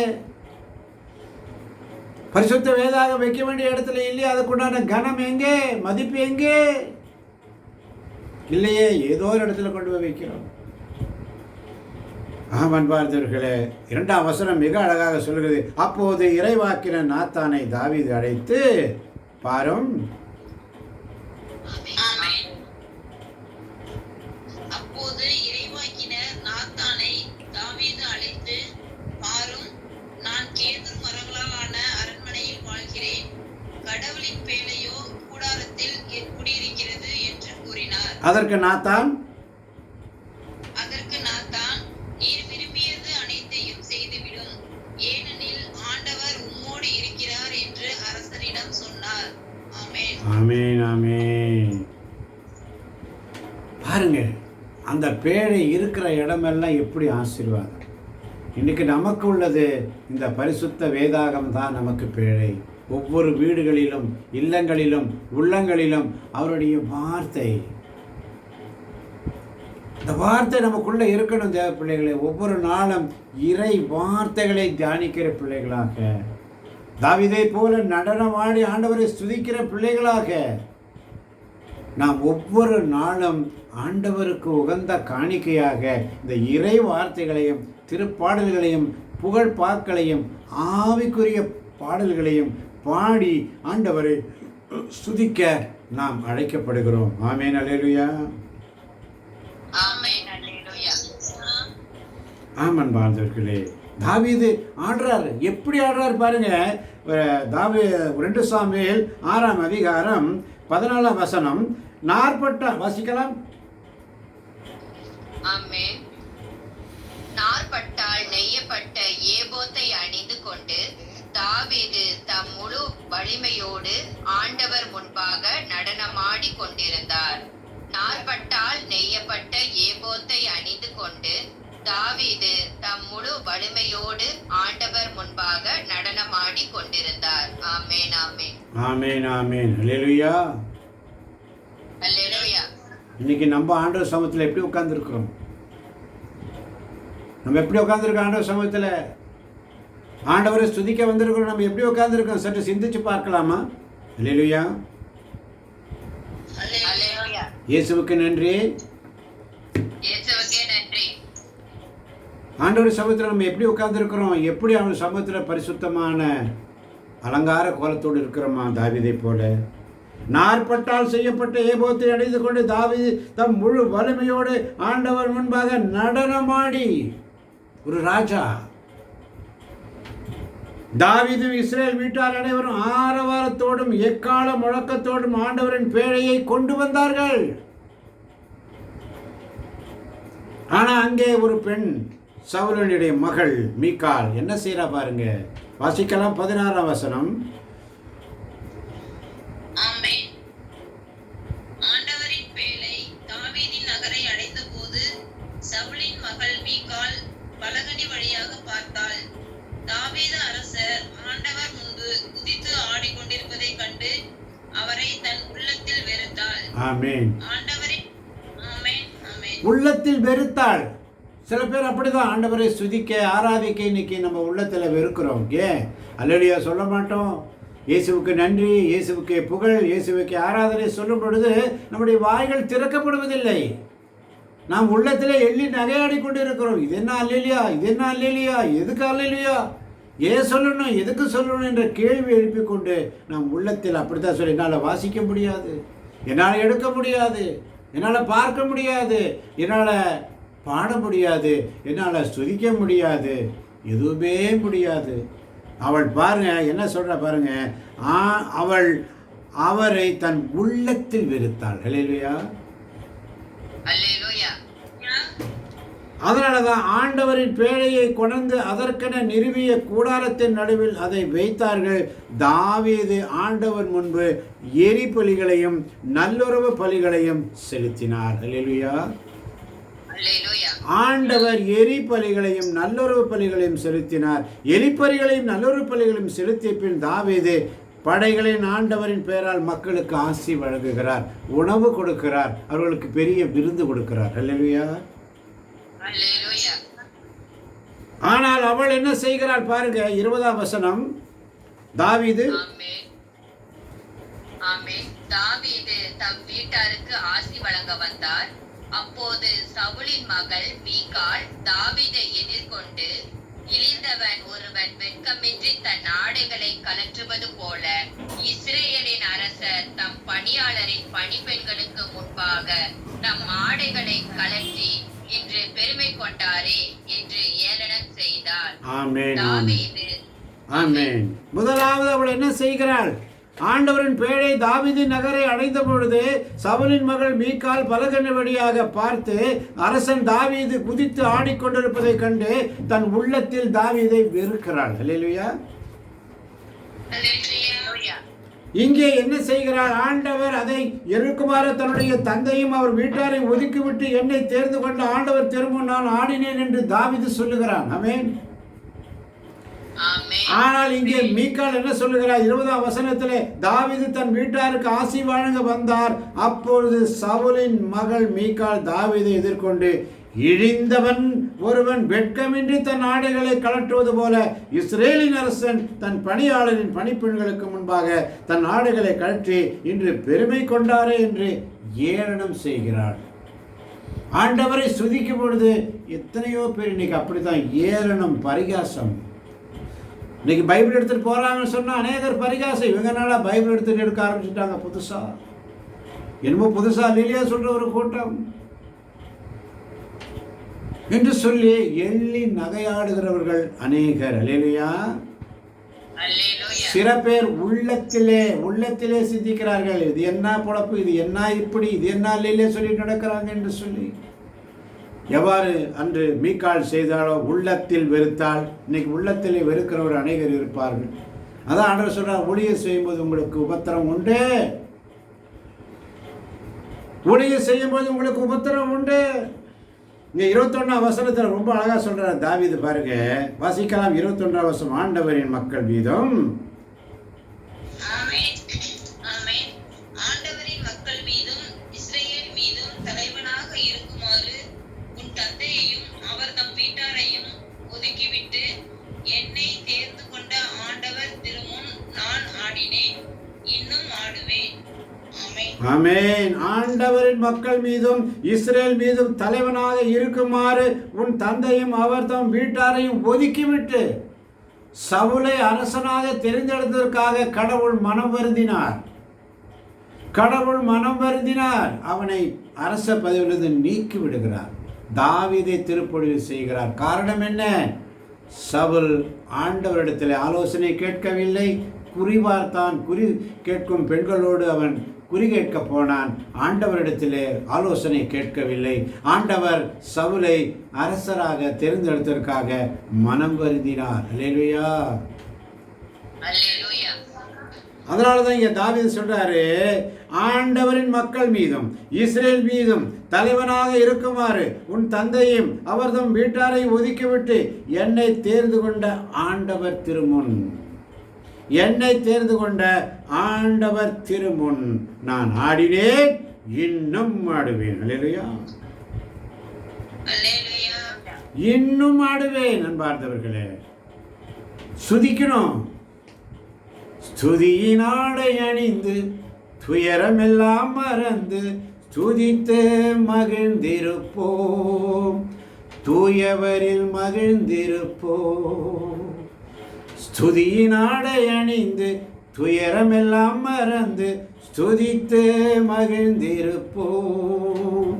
Speaker 1: பரிசுத்த வேதாகம் வைக்க வேண்டிய இடத்துல இல்லையே. அதுக்குண்டான கனம் எங்கே? மதிப்பு எங்கே? இல்லையே. ஏதோ ஒரு இடத்துல கொண்டு போய் வைக்கிறோம். அன்பார்ந்தவர்களே, 2ஆம் வசனம் மிக அழகாக சொல்கிறது. அப்போது இறைவாக்கினர் நாத்தானை தாவீது அழைத்து, பாரும்,
Speaker 2: அப்போது இறைவாக்கினர் நாத்தானை தாவீது அழைத்து, பாரும், நான் கேதுரு மரங்களாலான அரண்மனையில் வாழ்கிறேன். கடவுளின் பேழையோ கூடாரத்தில் குடியிருக்கிறது என்று கூறினார்.
Speaker 1: அதற்கு நாத்தான்,
Speaker 2: நீர் விரும்பியது அனைத்தையும் செய்துவிடும், ஏனெனில் ஆண்டவர் உம்மோடு இருக்கிறார் என்று அரசரிடம் சொன்னார். ஆமென்.
Speaker 1: ஆமென். ஆமென். பாருங்க, அந்த பேழை இருக்கிற இடமெல்லாம் எப்படி ஆசீர்வாதம். இன்னைக்கு நமக்கு உள்ளது இந்த பரிசுத்த வேதாகம் தான் நமக்கு பேழை. ஒவ்வொரு வீடுகளிலும், இல்லங்களிலும், உள்ளங்களிலும் அவருடைய வார்த்தை, இந்த வார்த்தை நமக்குள்ள இருக்கணும். தேவ பிள்ளைகளை, ஒவ்வொரு நாளும் இறை வார்த்தைகளை தியானிக்கிற பிள்ளைகளாக, தாவீதை போல நடனமாடி ஆண்டவரை ஸ்துதிக்கிற பிள்ளைகளாக நாம் ஒவ்வொரு நாளும் ஆண்டவருக்கு உகந்த காணிக்கையாக இந்த இறை வார்த்தைகளையும் திருப்பாடல்களையும் புகழ் பாக்களையும் ஆவிக்குரிய பாடல்களையும் பாடி ஆண்டவரை ஸ்துதிக்க நாம் அழைக்கப்படுகிறோம். ஆமென். அல்லேலூயா. ஆமன் வாழ்ந்தவர்களே, தாவீது ஆடுறாரு. எப்படி ஆடுறாரு பாருங்க. 2 சாமுவேல் 6ஆம் அதிகாரம் 14ஆம் வசனம். வாசிக்கலாம்.
Speaker 2: நாற்பட்டால் நெய்யப்பட்ட ஏபோத்தை அணிந்து கொண்டு தாவீது தம் முழு வலிமையோடு ஆண்டவர் முன்பாக நடனமாடி கொண்டிருந்தார். நாற்பட்டால் நெய்யப்பட்ட ஏபோத்தை அணிந்து கொண்டு தாவீது தம் முழு வலிமையோடு ஆண்டவர் முன்பாக நடனமாடி கொண்டிருந்தார். ஆமென், ஆமென்.
Speaker 1: ஆமென், ஆமென். அல்லேலூயா.
Speaker 2: அல்லேலூயா.
Speaker 1: இன்னைக்கு நம்ம ஆண்டவர் சமூகத்தில் எப்படி உட்கார்ந்துருக்கிறோம்? நம்ம எப்படி உட்கார்ந்துருக்கோம் ஆண்டவர் சமூகத்தில்? ஆண்டவரை ஸ்துதிக்க வந்திருக்கிறோம். நம்ம எப்படி உட்கார்ந்துருக்கோம்? சற்று சிந்திச்சு பார்க்கலாமா? அல்லேலூயா.
Speaker 2: அல்லேலூயா.
Speaker 1: இயேசுவுக்கு நன்றி.
Speaker 2: இயேசுவுக்கே நன்றி.
Speaker 1: ஆண்டவர் சமூகத்தில் நம்ம எப்படி உட்கார்ந்துருக்கிறோம்? எப்படி அவன் சமூகத்தில் பரிசுத்தமான அலங்கார கோலத்தோடு இருக்கிறோமா? தாவீதை போல நாற்பட்டால் செய்யப்பட்ட ஏபோத்தை அணிந்து கொண்டு தாவீது தம் முழு வலிமையோடு ஆண்டவர் முன்பாக நடனமாடி, ஒரு ராஜா. தாவீதும் இஸ்ரேல் வீட்டார் அனைவரும் ஆரவாரத்தோடும் எக்கால முழக்கத்தோடும் ஆண்டவரின் பேழையை கொண்டு வந்தார்கள். ஆனா அங்கே ஒரு பெண், சவுலனுடைய மகள் மீகாள் என்ன செய்யறா பாருங்க. வாசிக்கலாம் 16ஆம் வசனம்.
Speaker 2: ஆமென். ஆண்டவரின் பேழை தாவீதின் நகரை அடைந்தபோது சவுலின் மகள் மீகாள் பலகனி வழியாக பார்த்தாள். தாவீது அரசர் ஆண்டவர் முன்பு குதித்து ஆடிக்கொண்டிருப்பதைக் கண்டு அவரை தன் உள்ளத்தில் வெறுத்தாள்.
Speaker 1: ஆமென்.
Speaker 2: ஆண்டவரின் ஆமென், ஆமென்.
Speaker 1: உள்ளத்தில் வெறுத்தாள். சில பேர் அப்படிதான் ஆண்டவரை சுதிக்க ஆராதிக்க இன்னைக்கு நம்ம உள்ளத்தில் வெறுக்கிறோம். ஏன் அல்லேலூயா சொல்ல மாட்டோம்? இயேசுவுக்கு நன்றி, இயேசுவுக்கு புகழ், இயேசுவுக்கு ஆராதனை சொல்லும் பொழுது நம்முடைய வாய்கள் திறக்கப்படுவதில்லை. நாம் உள்ளத்திலே எள்ளி நகையாடி கொண்டு இருக்கிறோம். இது என்ன அல்லேலூயா, இது என்ன அல்லேலூயா, எதுக்கு அல்லேலூயா, ஏன் சொல்லணும், எதுக்கு சொல்லணும் என்ற கேள்வி எழுப்பி கொண்டு நாம் உள்ளத்தில் அப்படித்தான் சொல்லி, என்னால் வாசிக்க முடியாது, என்னால் எடுக்க முடியாது, என்னால் பார்க்க முடியாது, என்னால் பாட முடியாது, என்னால் ஸ்துதிக்க முடியாது, எதுவுமே முடியாது. அவள் பாருங்க என்ன சொல்ற பாருங்க. அவள் அவரை தன் உள்ளத்தில் வெறுத்தாள். அல்லேலூயா.
Speaker 2: அல்லேலூயா.
Speaker 1: அதனாலதான் ஆண்டவரின் பேழையை கொண்டு அதற்கென நிறுவிய கூடாரத்தின் நடுவில் அதை வைத்தார்கள். தாவீது ஆண்டவர் முன்பு எரி பலிகளையும் நல்லுறவு பலிகளையும் செலுத்தினார். அல்லேலூயா. ஆண்டவர் எரி பலிகளையும் நல்லுறவு பலிகளையும் செலுத்தினார். எரிப்பலிகளையும் நல்லுறவு பலிகளையும் செலுத்திய பின் தாவீது படைகளின் ஆண்டவரின் பெயரால் மக்களுக்கு ஆசி வழங்குகிறார், உணவு கொடுக்கிறார், அவர்களுக்கு பெரிய விருந்து கொடுக்கிறார். அல்லேலூயா. ஆனால் அவள் என்ன செய்கிறாள் பாருங்க. 20ஆம் வசனம். தாவீது
Speaker 2: தாவீது தம் வீட்டாருக்கு ஆசி வழங்க வந்தார். அப்போது சவுலின் மகள் மீகாள் தாவீதை எதிர்கொண்டு, இழிந்தவன் ஒருவன் வெட்கமின்றி தன் ஆடைகளை கலற்றுவது போல இஸ்ரேலின் அரசர் தம் பணியாளரின் பணிப்பெண்களுக்கு முன்பாக தம் ஆடைகளை கலற்றி இன்று பெருமை கொண்டாரே என்று ஏளனம் செய்தார்.
Speaker 1: ஆமென். முதலாவது அவள் என்ன செய்கிறாள்? ஆண்டவரின் பேழை தாவீதின் நகரை அடைந்த பொழுது சவுலின் மகள் மீகாள் பலகணி வழியாக பார்த்து அரசன் தாவீது குதித்து ஆடிக்கொண்டிருப்பதை கண்டு தன் உள்ளத்தில் தாவீதை வெறுக்கிறாள். அல்லேலூயா. இங்கே என்ன செய்கிறார்? ஆண்டவர் அதை எருக்குமாறு தன்னுடைய தந்தையும் அவர் வீட்டாரை ஒதுக்கிவிட்டு என்னை தேர்ந்து கொண்ட ஆண்டவர் திரும்ப நான் ஆடினேன் என்று தாவீது சொல்லுகிறான். ஆமென். ஆனால் இங்கே மீகாள் என்ன சொல்லுகிறார்? 20ஆம் வசனத்திலே தாவீது தன் வீட்டாருக்கு ஆசி வழங்க வந்தார். அப்பொழுது சவுலின் மகள் மீகாள் தாவீதை எதிர்கொண்டு, இழிந்தவன் ஒருவன் வெட்கமின்றி தன் ஆடைகளை கலற்றுவது போல இஸ்ரேலின் அரசன் தன் பணியாளரின் பணிப்பெண்களுக்கு முன்பாக தன் ஆடைகளை கழற்றி இன்று பெருமை கொண்டாரே என்று ஏளனம் செய்கிறாள். ஆண்டவரை சுதிக்கும் பொழுது எத்தனையோ பேர் இன்னைக்கு அப்படித்தான் ஏளனம், பரிகாசம். இன்னைக்கு பைபிள் எடுத்துட்டு போறாங்கன்னு சொன்னா அநேகர் பரிகாசம். இவங்கனால பைபிள் எடுத்துட்டு எடுக்க ஆரம்பிச்சுட்டாங்க. புதுசா என்னமோ புதுசா இல்லையா சொல்ற ஒரு கூட்டம் என்று சொல்லி எள்ளி நகையாடுகிறவர்கள் அநேகர். அல்லேலூயா. சில பேர் உள்ளத்திலே சிந்திக்கிறார்கள், இது என்ன பொழப்பு, இது என்ன இப்படி, இது என்ன இல்லையே சொல்லி நடக்கிறாங்க என்று சொல்லி. எவ்வாறு அன்று மீகாள் செய்தாலோ உள்ளத்தில் வெறுத்தால், இன்னைக்கு உள்ளத்திலே வெறுக்கிறவர் அநேகர் இருப்பார்கள். அதான் ஆண்டவர் சொல்றார், ஊழியம் செய்யும்போது உங்களுக்கு உபத்திரம் உண்டு, ஊழியம் செய்யும்போது உங்களுக்கு உபத்திரம் உண்டு. இங்கே 21ஆம் வசனத்தில் ரொம்ப அழகாக சொல்கிறார் தாவீது பாருங்க, வாசிக்கலாம். 21ஆம் வசனம், ஆண்டவரின் மக்கள் மீதும்
Speaker 2: ஆண்டவரின் மக்கள் மீதும் இஸ்ரவேல் மீதும் தலைவனாக இருக்குமாறு உன் தந்தையையும் அவர் தம் வீட்டாரையும் ஒதுக்கிவிட்டு என்னை தேர்ந்து கொண்ட ஆண்டவர் திருமுன் நான் ஆடினேன், இன்னும் ஆடுவேன்.
Speaker 1: ஆமென். ஆண்டவரின் மக்கள் மீதும் இஸ்ரேல் மீதும் தலைவனாக இருக்குமாறு உன் தந்தையும் அவர் தம் வீட்டாரையும் ஒதுக்கிவிட்டு சவுலை அரசனாக தெரிந்தெடுத்ததற்காக கடவுள் மனம் வருந்தினார். கடவுள் மனம் வருந்தினார். அவனை அரச பதவியிலிருந்து நீக்கி விடுகிறார். தாவீதை திருப்பொழிவு செய்கிறார். காரணம் என்ன? சவுல் ஆண்டவரிடத்தில் ஆலோசனை கேட்கவில்லை, குறிவார்த்தான். குறி கேட்கும் பெண்களோடு அவன் குறி கேட்க போனான். ஆண்டவரிடத்திலே ஆலோசனை கேட்கவில்லை. ஆண்டவர் சவுலை அரசராக தேர்ந்தெடுத்ததற்காக மனம் வருந்தினார். அல்லேலூயா. அதனால தான் இங்கே தாவீது சொல்றாரு, ஆண்டவரின் மக்கள் மீதும் இஸ்ரேல் மீதும் தலைவனாக இருக்குமாறு உன் தந்தையும் அவர்தம் வீட்டாரை ஒதுக்கிவிட்டு என்னை தேர்ந்து கொண்ட ஆண்டவர் திருமுன், என்னை தேர்ந்து கொண்ட ஆண்டவர் திருமுன் நான் ஆடினேன், இன்னும் ஆடுவேன். அல்லேலூயா. இன்னும் ஆடுவேன். அன்பார்ந்தவர்களே, சுதிக்கணும். ஸ்துதியின் ஆடை அணிந்து துயரமெல்லாம் மறந்து துதித்து மகிழ்ந்திருப்போம், தூயவரில் மகிழ்ந்திருப்போம். ஸ்துதியின் ஆடை அணிந்து துயரமெல்லாம் மறந்து ஸ்துதித்து மகிழ்ந்திருப்போம்,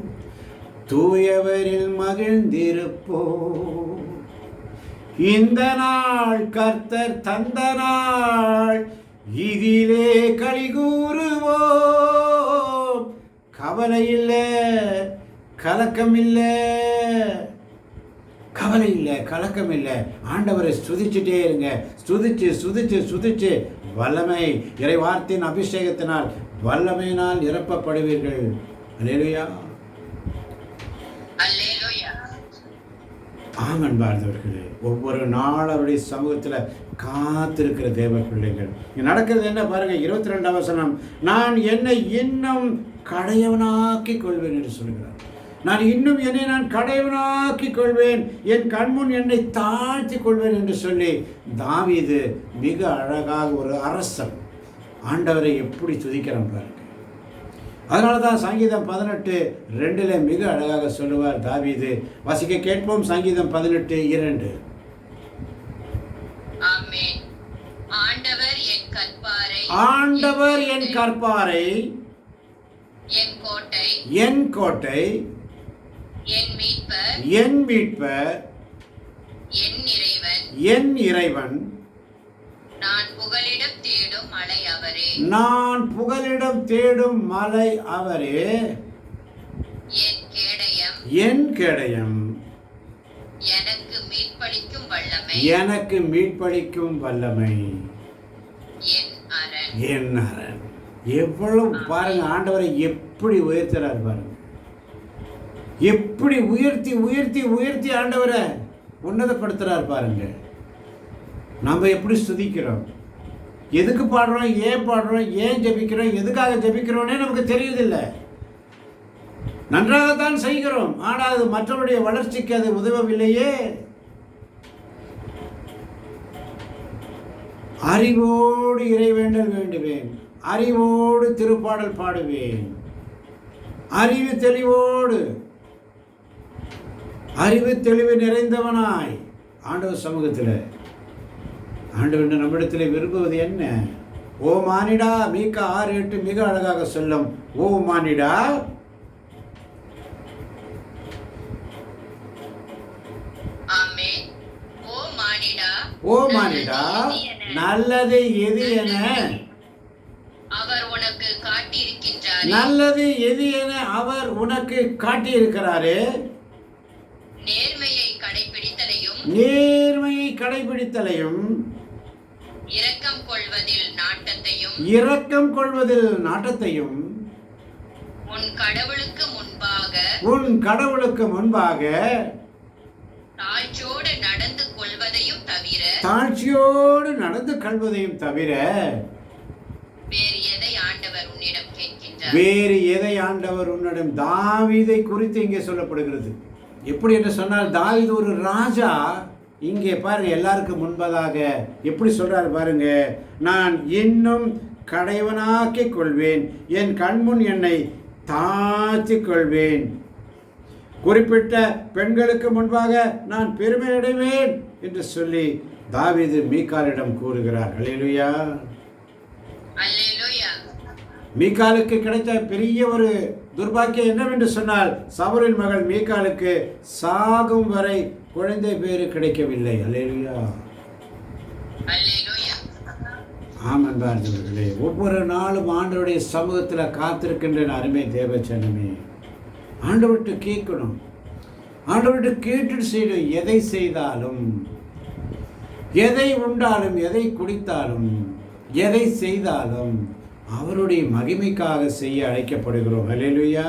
Speaker 1: தூயவரில் மகிழ்ந்திருப்போம். இந்த நாள் கர்த்தர் தந்த நாள், இதிலே களி கூறுவோம். கவலை இல்லை, கலக்கம் இல்லை, கவலை இல்லை, கலக்கம் இல்லை. ஆண்டவரை ஸ்துதிச்சுட்டே இருங்க. ஸ்துதிச்சு ஸ்துதிச்சு ஸ்துதிச்சு வல்லமை, இறை வார்த்தையின் அபிஷேகத்தினால் வல்லமையினால் நிரப்பப்படுவீர்கள். அல்லேலூயா. ஆமன். பார்ந்தவர்களே, ஒவ்வொரு நாள் அவருடைய சமூகத்தில் காத்திருக்கிற தேவ பிள்ளைகள். இங்கே நடக்கிறது என்ன பாருங்க. 22ஆம் வசனம், நான் என்னை இன்னும் கடையவனாக்கி கொள்வேன் என்று சொல்கிறார். நான் இன்னும் என்னை நான் கடையவனாக்கி கொள்வேன், என் கண்முன் என்னை தாழ்த்தி கொள்வேன் என்று சொல்லி தாவீது மிக அழகாக ஒரு அரசன் ஆண்டவரை எப்படி துதிக்கிறான் பாருங்க. அதனால தான் சங்கீதம் 18:2 மிக அழகாக சொல்லுவார் தாவீது. வாசிக்க கேட்போம். சங்கீதம் 18:2.
Speaker 2: ஆண்டவர் என் கற்பாரை,
Speaker 1: ஆண்டவர் என் கற்பாரை,
Speaker 2: என் கோட்டை,
Speaker 1: என் கோட்டை,
Speaker 2: என் மீட்பர்,
Speaker 1: என் மீட்பர்,
Speaker 2: என் இறைவன்,
Speaker 1: என் இறைவன்,
Speaker 2: நான் புகலிடம் தேடும் மலை அவரே,
Speaker 1: நான் புகலிடம் தேடும் மலை அவரே,
Speaker 2: என் கேடயம்,
Speaker 1: என் கேடயம்,
Speaker 2: எனக்கு மீட்பளிக்கும் வல்லமை,
Speaker 1: எனக்கு மீட்பளிக்கும் வல்லமை,
Speaker 2: என் அரண்,
Speaker 1: என் அரண். எவ்வளவு பாருங்க, ஆண்டவரை எப்படி உயர்த்துறார் பாருங்க. எப்படி உயர்த்தி உயர்த்தி உயர்த்தி ஆண்டவரை உன்னதப்படுத்துறார் பாருங்க. நம்ம எப்படி ஸ்துதிக்கிறோம், எதுக்கு பாடுறோம், ஏன் பாடுறோம், ஏன் ஜெபிக்கிறோம், எதுக்காக ஜெபிக்கிறோன்னே நமக்கு தெரியுதில்லை. நன்றாகத்தான் செய்கிறோம், ஆனால் அது மற்றவருடைய வளர்ச்சிக்கு அது உதவவில்லையே. அறிவோடு இறைவேண்டல் வேண்டுவேன், அறிவோடு திருப்பாடல் பாடுவேன், அறிவு தெளிவோடு, அறிவு தெளிவு நிறைந்தவனாய் ஆண்டவர் சமூகத்தில். ஆண்டவர் நம்மிடத்தில் விரும்புவது என்ன? ஓ மானிடா, மீகா 6:8 மிக அழகாக சொல்லும். ஓ மானிடா, ஓ மானிடா, நல்லது எது என
Speaker 2: அவர் உனக்கு காட்டியிருக்கின்றார்,
Speaker 1: நல்லது எது என அவர் உனக்கு காட்டியிருக்கிறாரே.
Speaker 2: நேர்மையை கடைபிடித்தலையும்,
Speaker 1: நேர்மையை கடைபிடித்தலையும்,
Speaker 2: இரக்கம் கொள்வதில் நாட்டத்தையும்,
Speaker 1: இரக்கம் கொள்வதில் நாட்டத்தையும்,
Speaker 2: உன் கடவுளுக்கு முன்பாக
Speaker 1: உன் கடவுளுக்கு முன்பாக
Speaker 2: தாழ்ச்சியோடு நடந்து கொள்வதையும் தவிர
Speaker 1: தாழ்ச்சியோடு நடந்து கொள்வதையும் தவிர
Speaker 2: வேறு எதை ஆண்டவர் உன்னிடம் கேட்கின்றார்?
Speaker 1: வேறு எதை ஆண்டவர் உன்னிடம்? தாவீதை குறித்து இங்கே சொல்லப்படுகிறது. எப்படி என்று சொன்னால், தாவீது ஒரு ராஜா. இங்கே பாருங்க, எல்லாருக்கும் முன்பதாக எப்படி சொல்றாரு பாருங்க. நான் இன்னும் கடைவனாக்கிக் கொள்வேன், என் கண்முன் என்னை தாழ்த்திக் கொள்வேன், குறிப்பிட்ட பெண்களுக்கு முன்பாக நான் பெருமை அடைவேன் என்று சொல்லி தாவீது மீகாலிடம் கூறுகிறார். அல்லேலூயா.
Speaker 2: அல்லேலூயா.
Speaker 1: மீகாலுக்கு கிடைத்த பெரிய ஒரு துர்பாக்கியம் என்னவென்று சொன்னால், சவுலின் மகள் மீகாலுக்கு சாகும் வரை குழந்தை பேரு கிடைக்கவில்லை. அல்லேலூயா.
Speaker 2: அல்லேலூயா.
Speaker 1: ஆமன்பார்களே, ஒவ்வொரு நாளும் ஆண்டவருடைய சமூகத்தில் காத்திருக்கின்ற அருமை தேவச்சனமே, ஆண்டவர்கிட்ட கேட்கணும். ஆண்டவர்கிட்ட கேட்டுட்டு செய்யணும். எதை செய்தாலும், எதை உண்டாலும், எதை குடித்தாலும், எதை செய்தாலும் அவருடைய மகிமைக்காக செய்ய அழைக்கப்படுகிறோம். அல்லேலூயா.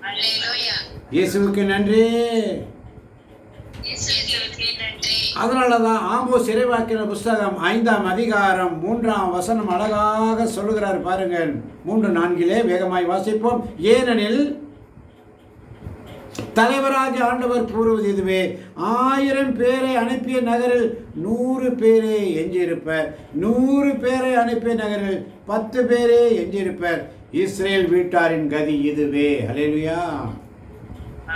Speaker 2: அல்லேலூயா.
Speaker 1: இயேசுவுக்கு நன்றி.
Speaker 2: இயேசுவுக்கு நன்றி.
Speaker 1: அதனாலதான் ஆமோஸ் இறைவாக்கின புஸ்தகம் 5ஆம் அதிகாரம் 3ஆம் வசனம் அழகாக சொல்லுகிறார் பாருங்கள். 3:4 வேகமாய் வாசிப்போம். ஏனெனில் தலைவராக ஆண்டவர் கூறுவது இதுவே, 1000 பேரை அனுப்பிய நகரில் 100 பேரே எஞ்சியிருப்பர், 100 பேரை அனுப்பிய நகரில் 10 பேரே எஞ்சியிருப்பர். இஸ்ரேல் வீட்டாரின் கதி இதுவே. அல்லேலூயா.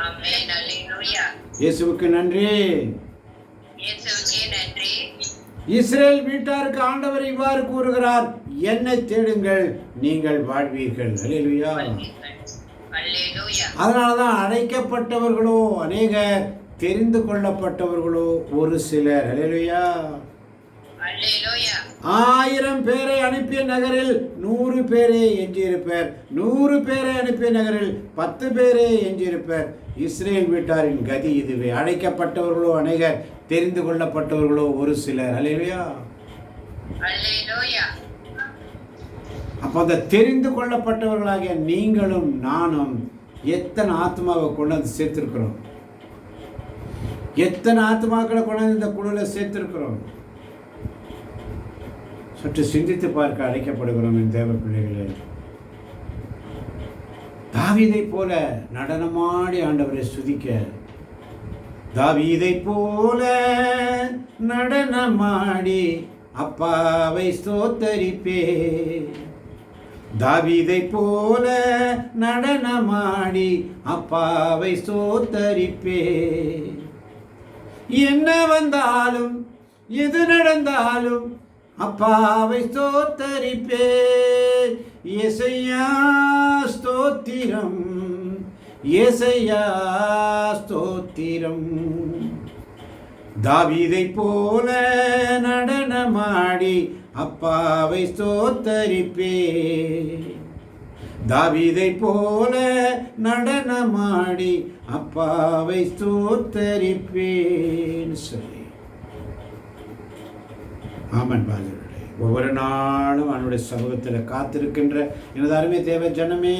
Speaker 2: ஆமென். அல்லேலூயா.
Speaker 1: இயேசுவுக்கு நன்றி.
Speaker 2: இயேசுவுக்கு நன்றி.
Speaker 1: இஸ்ரேல் வீட்டாருக்கு ஆண்டவர் இவ்வாறு கூறுகிறார், என்னை தேடுங்கள், நீங்கள் வாழ்வீர்கள். அல்லேலூயா.
Speaker 2: அல்லேலூயா.
Speaker 1: அதனாலதான் அழைக்கப்பட்டவர்களோ அநேகர், தெரிந்து கொள்ளப்பட்டவர்களோ ஒரு சிலர். அல்லேலூயா.
Speaker 2: அல்லேலூயா.
Speaker 1: 1000 பேரை அனுப்பிய நகரில் 100 பேரே எஞ்சியிருப்பர், 100 பேரை அனுப்பிய நகரில் 10 பேரே எஞ்சியிருப்பர். இஸ்ரேல் வீட்டாரின் கதி இதுவே. அழைக்கப்பட்டவர்களோ அநேகர், தெரிந்து கொள்ளப்பட்டவர்களோ ஒரு சிலர். அல்லேலூயா.
Speaker 2: அல்லேலூயா.
Speaker 1: அப்போ அந்த தெரிந்து கொள்ளப்பட்டவர்களாகிய நீங்களும் நானும் எத்தனை ஆத்மாவை கொண்டாந்து சேர்த்திருக்கிறோம்? எத்தனை ஆத்மாக்களை கொண்டாந்து இந்த குழுவில் சேர்த்திருக்கிறோம்? சற்று சிந்தித்து பார்க்க அழைக்கப்படுகிறோம் என் தேவ பிள்ளைகளே. தாவீதை போல நடனமாடி ஆண்டவரை ஸ்துதிக்க, தாவீதை போல நடனமாடி அப்பாவை ஸ்தோத்தரிப்பே, தாவீதை போல நடனமாடி அப்பாவை ஸ்தோத்தரிப்பே. என்ன வந்தாலும் எது நடந்தாலும் அப்பாவை ஸ்தோத்தரிப்பே. இயேசையா ஸ்தோத்திரம், இயேசையா ஸ்தோத்திரம். தாவீதை போல நடனமாடி அப்பாவை ஸ்தோத்தரிப்பே, தாவீதை போல நடனமாடி அப்பாவை ஸ்தோத்தரிப்பேன்னு சொல்லி. ஆமன் பாதர்களே, ஒவ்வொரு நாளும் அவனுடைய சமூகத்தில் காத்திருக்கின்ற எனது அருமை தேவ ஜனமே,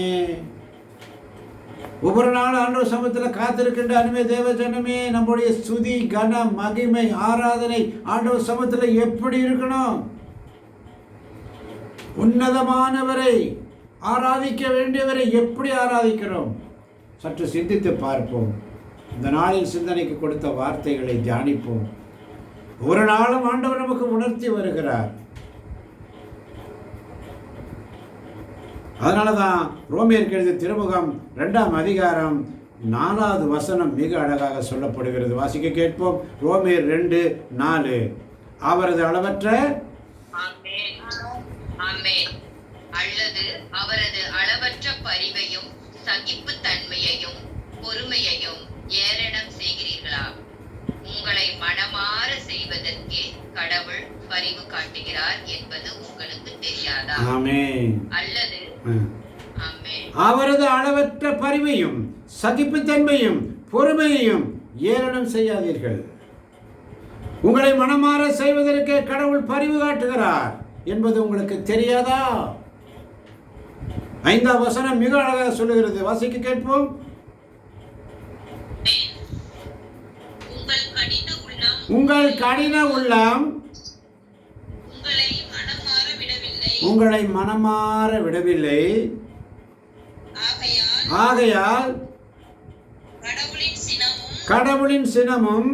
Speaker 1: ஒவ்வொரு நாளும் ஆண்டவர் சமூகத்தில் காத்திருக்கின்ற அருமை தேவ ஜனமே, நம்முடைய ஸ்துதி கன மகிமை ஆராதனை ஆண்டவர் சமூகத்தில் எப்படி இருக்கணும்? உன்னதமானவரை ஆராதிக்க வேண்டியவரை எப்படி ஆராதிக்கிறோம்? சற்று சிந்தித்து பார்ப்போம். இந்த நாளில் சிந்தனைக்கு கொடுத்த வார்த்தைகளை தியானிப்போம். ஒரு நாளும் ஆண்டவர் நமக்கு உணர்த்தி வருகிறார். அதனாலதான் ரோமியருக்கு எழுதிய திருமுகம் 2ஆம் அதிகாரம் 4வது வசனம் மிக அழகாக சொல்லப்படுகிறது. வாசிக்க கேட்போம். ரோமியர் 2:4. அவரது அளவற்ற
Speaker 2: அல்லது அவரது அளவற்ற பரிவையும் சகிப்பு தன்மையையும் பொறுமையையும் ஏளனம் செய்கிறீர்களா? உங்களை மனமாற செய்வதற்கே கடவுள் பரிவு காட்டுகிறார் என்பது உங்களுக்கு தெரியாதா?
Speaker 1: ஆமென்.
Speaker 2: அல்லது ஆமென்.
Speaker 1: அவரது அளவற்ற பரிவையும் சகிப்புத்தன்மையும் பொறுமையையும் ஏளனம் செய்யாதீர்கள். உங்களை மனமாற செய்வதற்கு கடவுள் பரிவு காட்டுகிறார் என்பது உங்களுக்கு தெரியாதா? 5ஆம் வசனம் மிக அழகாக சொல்லுகிறது. வாசிக்க கேட்போம். உங்கள் கடின உள்ளம் உங்களை மனமாற விடவில்லை. ஆகையால் கடவுளின் சினமும்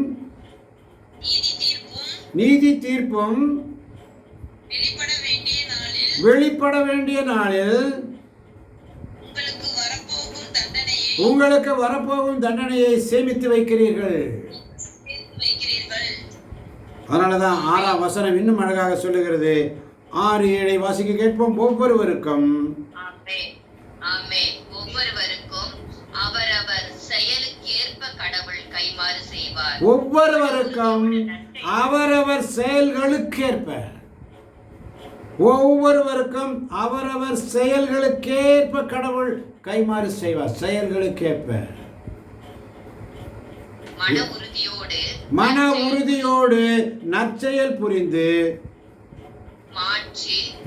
Speaker 1: நீதி தீர்ப்பும் வெளிப்பட வேண்டிய நாளில் உங்களுக்கு வரப்போகும் தண்டனையை சேமித்து வைக்கிறீர்கள். அதனாலதான் 6ஆம் வசனம் இன்னும் அழகாக சொல்லுகிறது. 6-7 வாசிக்க கேட்போம். ஒவ்வொருவருக்கும்
Speaker 2: அவரவர் செயலுக்கேற்ப கடவுள் கைமாறு செய்வார்.
Speaker 1: ஒவ்வொருவருக்கும் அவரவர் செயல்களுக்கேற்ப, ஒவ்வொருவருக்கும் அவரவர் செயல்களுக்கேற்ப கடவுள் கைமாறு செய்வார். செயல்களுக்கேற்ப மன உறுதியோடு நற்செயல் புரிந்து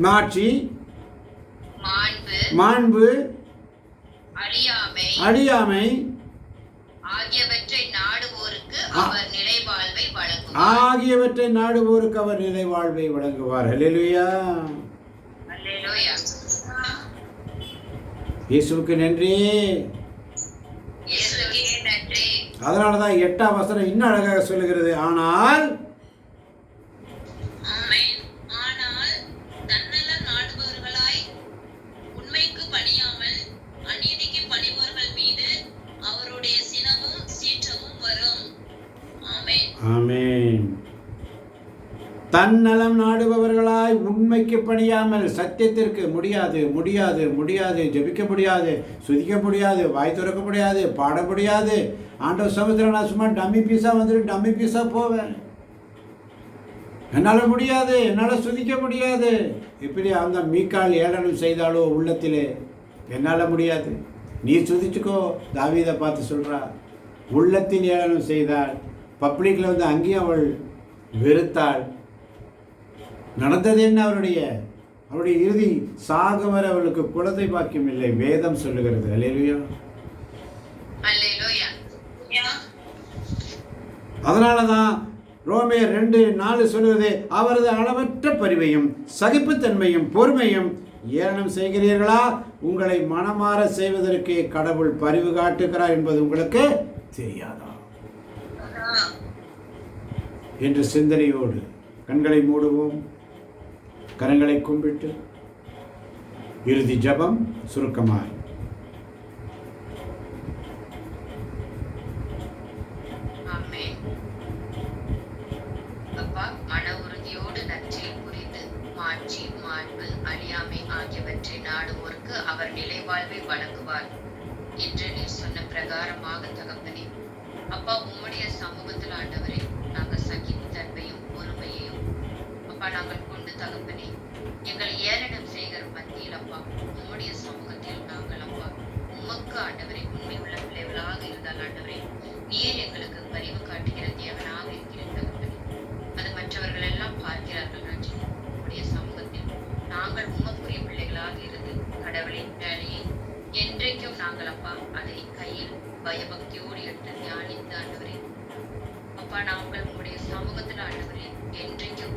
Speaker 1: மாட்சி மாண்பு அழியாமை
Speaker 2: ஆகியவற்றை நாடுவோருக்கு அவர் நிலை வாழ்வை
Speaker 1: வழங்குவார். அல்லேலூயா. இயேசுவுக்கு நன்றி. அதனாலதான் 8ஆம் வசனம் இன்னும் அழகாக சொல்லுகிறது. ஆனால் ஆமென். தன்னலம் நாடுபவர்களாய் உண்மைக்கு பணியாமல், சத்தியத்திற்கு முடியாது முடியாது முடியாது, ஜெபிக்க முடியாது, சுதிக்க முடியாது, வாய் திறக்க முடியாது, பாட முடியாது, ஆண்டவர் சமுத்திரம் நான் சும்மா டம்மி பீஸா வந்துட்டு டம்மி பீஸா போவேன், என்னால் முடியாது, என்னால் சுதிக்க முடியாது, இப்படி அந்த மீக்கால் ஏளனம் செய்தாலோ உள்ளத்திலே, என்னால் முடியாது, நீ சுதிச்சுக்கோ. தாவீதை பார்த்து சொல்கிறா. உள்ளத்தில் ஏளனம் செய்தாள், பப்ளிக்கில் வந்து அங்கேயும் அவள் வெறுத்தாள். நடந்தது என்ன? அவருடைய இறுதி சாகும் வரை அவளுக்கு குழந்தை பாக்கியம் இல்லை. வேதம் சொல்லுகிறது. அல்லேலூயா. அதனாலதான் ரோமேயர் 2:4 சொல்லுவது, அவரது அளவற்ற பரிவையும் சகிப்புத்தன்மையும் பொறுமையும் ஏளனம் செய்கிறீர்களா? உங்களை மனமாற செய்வதற்கு கடவுள் பரிவு காட்டுகிறார் என்பது உங்களுக்கு தெரியாதா என்று சிந்தனையோடு கண்களை மூடுவோம், கரங்களை கும்பிட்டு இறுதி ஜெபம் சுருக்கமாய்.
Speaker 2: அப்பா, மன உறுதியோடு நற்செயல் புரிந்து மாட்சி மாண்பு அழியாமை ஆகியவற்றை நாடுவோருக்கு அவர் நிலைவாழ்வை வழங்குவார் என்று நீர் சொன்ன பிரகாரமாக தகப்பனே, அப்பா, உம்முடைய சமூகத்தில் ஆண்டவரே நாங்கள் சகிப்புத்தன்மையும் பொறுமையையும் அப்பா நாங்கள் கொண்டு தகப்பனே எங்களை ஏளனம் செய்கிற மத்தியில் அப்பா உம்முடைய சமூகத்தில் நாங்கள் அப்பா உமக்கு ஆண்டவரே உண்மை உள்ள பிள்ளைகளாக இருந்தால் ஆண்டவரே நீர் எங்களுக்கு பரிவு காட்டுகிற தேவனாக இருக்கிற தகப்பனே, அது மற்றவர்கள் எல்லாம் பார்க்கிறார்கள் ராஜி. உம்முடைய சமூகத்தில் நாங்கள் உமக்குரிய பிள்ளைகளாக இருந்து கடவுளின் வேலையை என்றைக்கும் நாங்கள் அப்பா அதை கையில் பயபக்தியோடு எடுத்து தியானித்து ஆண்டவரே அப்பா நாங்கள் உங்களுடைய சமூகத்தில் ஆண்டவரே என்றைக்கும்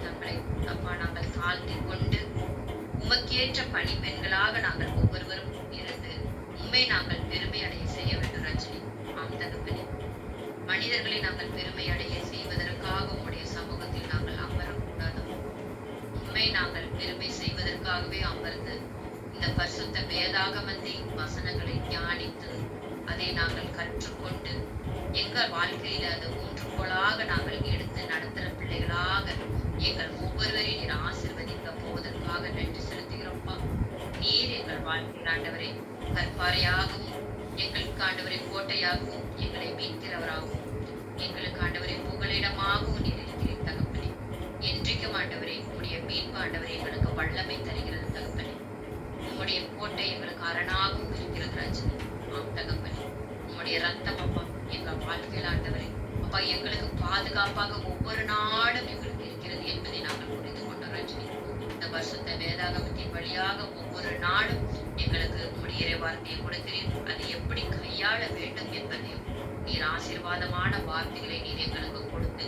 Speaker 2: தங்களை அப்பா நாங்கள் தாழ்த்தி கொண்டு உமக்கேற்ற பணி பெண்களாக நாங்கள் ஒவ்வொருவரும் இருந்து உண்மை நாங்கள் பெருமை அடைய செய்ய வேண்டும் ரஜினி. ஆம் தகப்பனே, மனிதர்களை நாங்கள் பெருமை அடைய செய்வதற்காக உங்களுடைய சமூகத்தில் நாங்கள் அமரக்கூடாது. உண்மை நாங்கள் பெருமை செய்வதற்காகவே அமர்ந்து இந்த பரிசுத்த வேதாகமத்தின் வசனங்களை தியானித்து அதை நாங்கள் கற்றுக்கொண்டு எங்கள் வாழ்க்கையில அது ஊன்றுகோலாக நாங்கள் எடுத்து நடத்துகிற பிள்ளைகளாக எங்கள் ஒவ்வொருவரையும் நீர் ஆசீர்வதிக்க போவதற்காக நன்றி செலுத்துகிறோம்ப்பா. நீர் எங்கள் வாழ்க்கையில் ஆண்டவரே கற்பாறையாகவும் எங்களுக்கு ஆண்டவரை கோட்டையாகவும் எங்களை மீட்கிறவராகவும் எங்களுக்கு ஆண்டவரை புகலிடமாகவும் நீர் இருக்கிறீர் தகப்பனே. என்றைக்கும் ஆண்டவரே உம்முடைய மீட்பு ஆண்டவரை எங்களுக்கு வல்லமை தருகிறது தகப்பனே. உம்முடைய கோட்டை எங்களுக்கு அரணாகவும் இருக்கிறது ராஜனி. ஆம் தகப்பனே, உம்முடைய ரத்தம் அப்பா எங்கள் வாழ்க்கையில் ஆண்டவரே அப்பா எங்களுக்கு பாதுகாப்பாக ஒவ்வொரு நாளும் எங்களுக்கு இருக்கிறது என்பதை நாங்கள் புரிந்து கொண்டோம் ராஜனி. இந்த பரிசுத்த வேதாகமத்தின் வழியாக ஒவ்வொரு நாளும் எங்களுக்கு உம்முடைய வார்த்தையை கொடுக்கிறீர். அதை எப்படி கையாள வேண்டும் என்பதையும் நீர் ஆசீர்வாதமான வார்த்தைகளை நீர் எங்களுக்கு கொடுத்து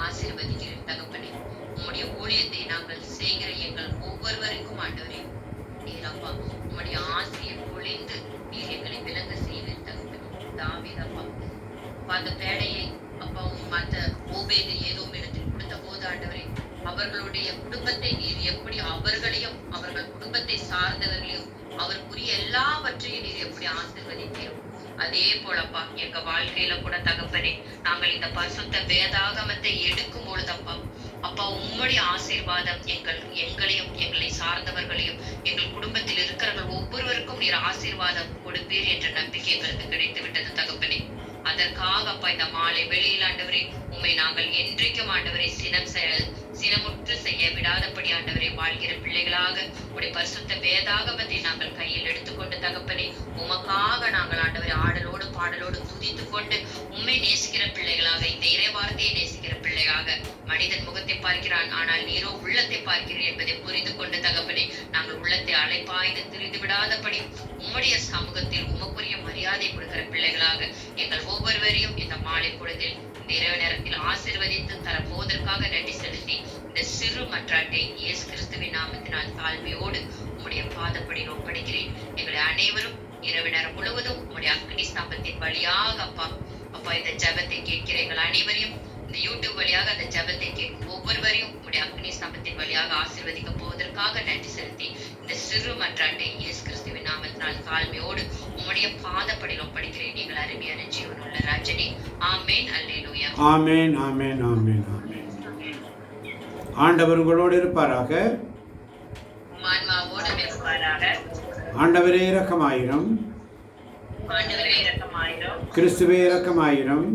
Speaker 2: ஆசீர்வதிக்கிறீர் தகப்பனே. உம்முடைய ஊழியத்தை நாங்கள் செய்கிற எங்கள் ஒவ்வொருவருக்கும் ஆண்டவரே நீர் அப்பா உம்முடைய ஆசையை பொழிந்து நீர் எங்களை விளங்க செய்வீர் தகப்பனே. தாவீது அப்பா அந்த பேடையை அப்பா அந்த ஓபேது ஏதோம் இடத்தில் கொடுத்த போது ஆண்டவரே அவர்களுடைய குடும்பத்தை நீர் எப்படி அவர்களையும் அவர்கள் குடும்பத்தை சார்ந்தவர்களையும் அவருக்குரிய எல்லாவற்றையும் நீர் எப்படி ஆசீர்வதித்தீரோ அதே போலப்பா எங்க வாழ்க்கையில கூட தகப்பனே நாங்கள் இந்த பரிசுத்த வேதாகமத்தை எடுக்கும் பொழுதப்பா அப்பா உம்முடைய ஆசீர்வாதம் எங்களையும் எங்களை சார்ந்தவர்களையும் எங்கள் குடும்பத்தில் இருக்கிறவர்கள் ஒவ்வொருவருக்கும் நீர் ஆசீர்வாதம் கொடுப்பீர் என்ற நம்பிக்கை எங்களுக்கு கிடைத்து விட்டது தகப்பனே. அதற்காக அப்பா இந்த மாலை வெளியில் ஆண்டவரே உம்மை நாங்கள் என்றைக்கும் ஆண்டவரை சினமுற்று செய்ய விடாதபடி ஆண்டவரை வாழ்கிற பிள்ளைகளாக உடைய பரிசுத்த வேதாகமத்தை நாங்கள் கையில் எடுத்துக்கொண்டு தகப்பனே உமக்காக நாங்கள் ஆண்டவரை ஆடலோடு பாடலோடு துதித்து கொண்டு உம்மை நேசிக்கிற பிள்ளைகளாக இந்த இறை வார்த்தையை நேசிக்கிற பிள்ளைகளாக மனிதன் முகத்தை பார்க்கிறான் ஆனால் நீரோ உள்ளத்தை பார்க்கிறீர் என்பதை புரிந்து கொண்டு தகப்பனே நாங்கள் உள்ளத்தை அலைப்பாய்ந்து திரிந்து விடாதபடி உம்முடைய சமூகத்தில் உமக்குரிய மரியாதை கொடுக்கிற பிள்ளைகளாக எங்கள் ஒவ்வொருவரையும் இந்த மாலை பொழுதில் இந்த இரவு நேரத்தில் ஆசீர்வதித்து தர போவதற்காக நன்றி செலுத்தி இந்த சிறு மன்றாட்டை இயேசு கிறிஸ்துவின் நாமத்தினால் தாழ்மையோடு உம்முடைய பாதப்படியில் ஒப்படைக்கிறேன். எங்களை அனைவரும் இரவு நேரம் முழுவதும் உம்முடைய அக்னி ஸ்தம்பத்தின் வழியாக அப்பா இந்த ஜெபத்தை கேட்கிற எங்கள் அனைவரையும் இந்த யூடியூப் வழியாக அந்த ஜெபத்தை கேட்கும் ஒவ்வொருவரையும் உம்முடைய அக்னி ஸ்தம்பத்தின் வழியாக ஆசீர்வதிக்க போவதற்காக நன்றி செலுத்தி இந்த சிறு மன்றாட்டை இயேசு கிறிஸ்துவின் நாமத்தினால் தாழ்மையோடு உம்முடைய பாதப்படியில் ஒப்படைக்கிறேன். எங்கள் அருமையான ஜீவனுள்ள ராஜனே. ஆமேன். அல்லேலூயா.
Speaker 1: ஆமேன். ஆமேன். ஆமேன். ஆமேன். ஆண்டவர் உங்களோடு இருப்பாராக.
Speaker 2: ஆன்மாவோடும் இருப்பாராக.
Speaker 1: ஆண்டவரே இரக்கமாயிரம்.
Speaker 2: ஆண்டவரே இரக்கமாயிரம்.
Speaker 1: கிறிஸ்துவே இரக்கமாயிரம்.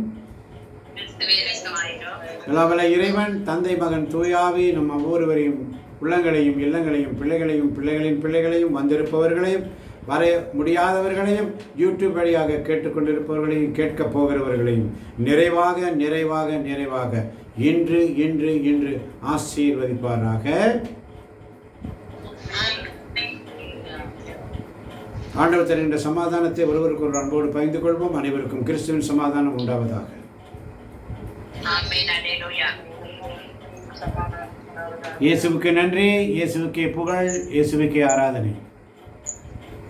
Speaker 2: கிறிஸ்துவே இரக்கமாயிரம்.
Speaker 1: எல்லாவல்ல இறைவன் தந்தை மகன் தூயாவி நம் ஒவ்வொருவரையும் உள்ளங்களையும் இல்லங்களையும் பிள்ளைகளையும் பிள்ளைகளின் பிள்ளைகளையும் வந்திருப்பவர்களையும் வர முடியாதவர்களையும் யூடியூப் வழியாக கேட்டுக்கொண்டிருப்பவர்களையும் கேட்கப் போகிறவர்களையும் நிறைவாக நிறைவாக நிறைவாக இன்று இன்று இன்று ஆசீர்வதிப்பாராக. ஆண்டவர் தருகின்ற சமாதானத்தை ஒருவருக்கு ஒரு அன்போடு பகிர்ந்து கொள்வோம். அனைவருக்கும் கிறிஸ்துவின் சமாதானம் உண்டாவதாக. இயேசுவுக்கு நன்றி, இயேசுவுக்கே புகழ், இயேசுவுக்கே ஆராதனை.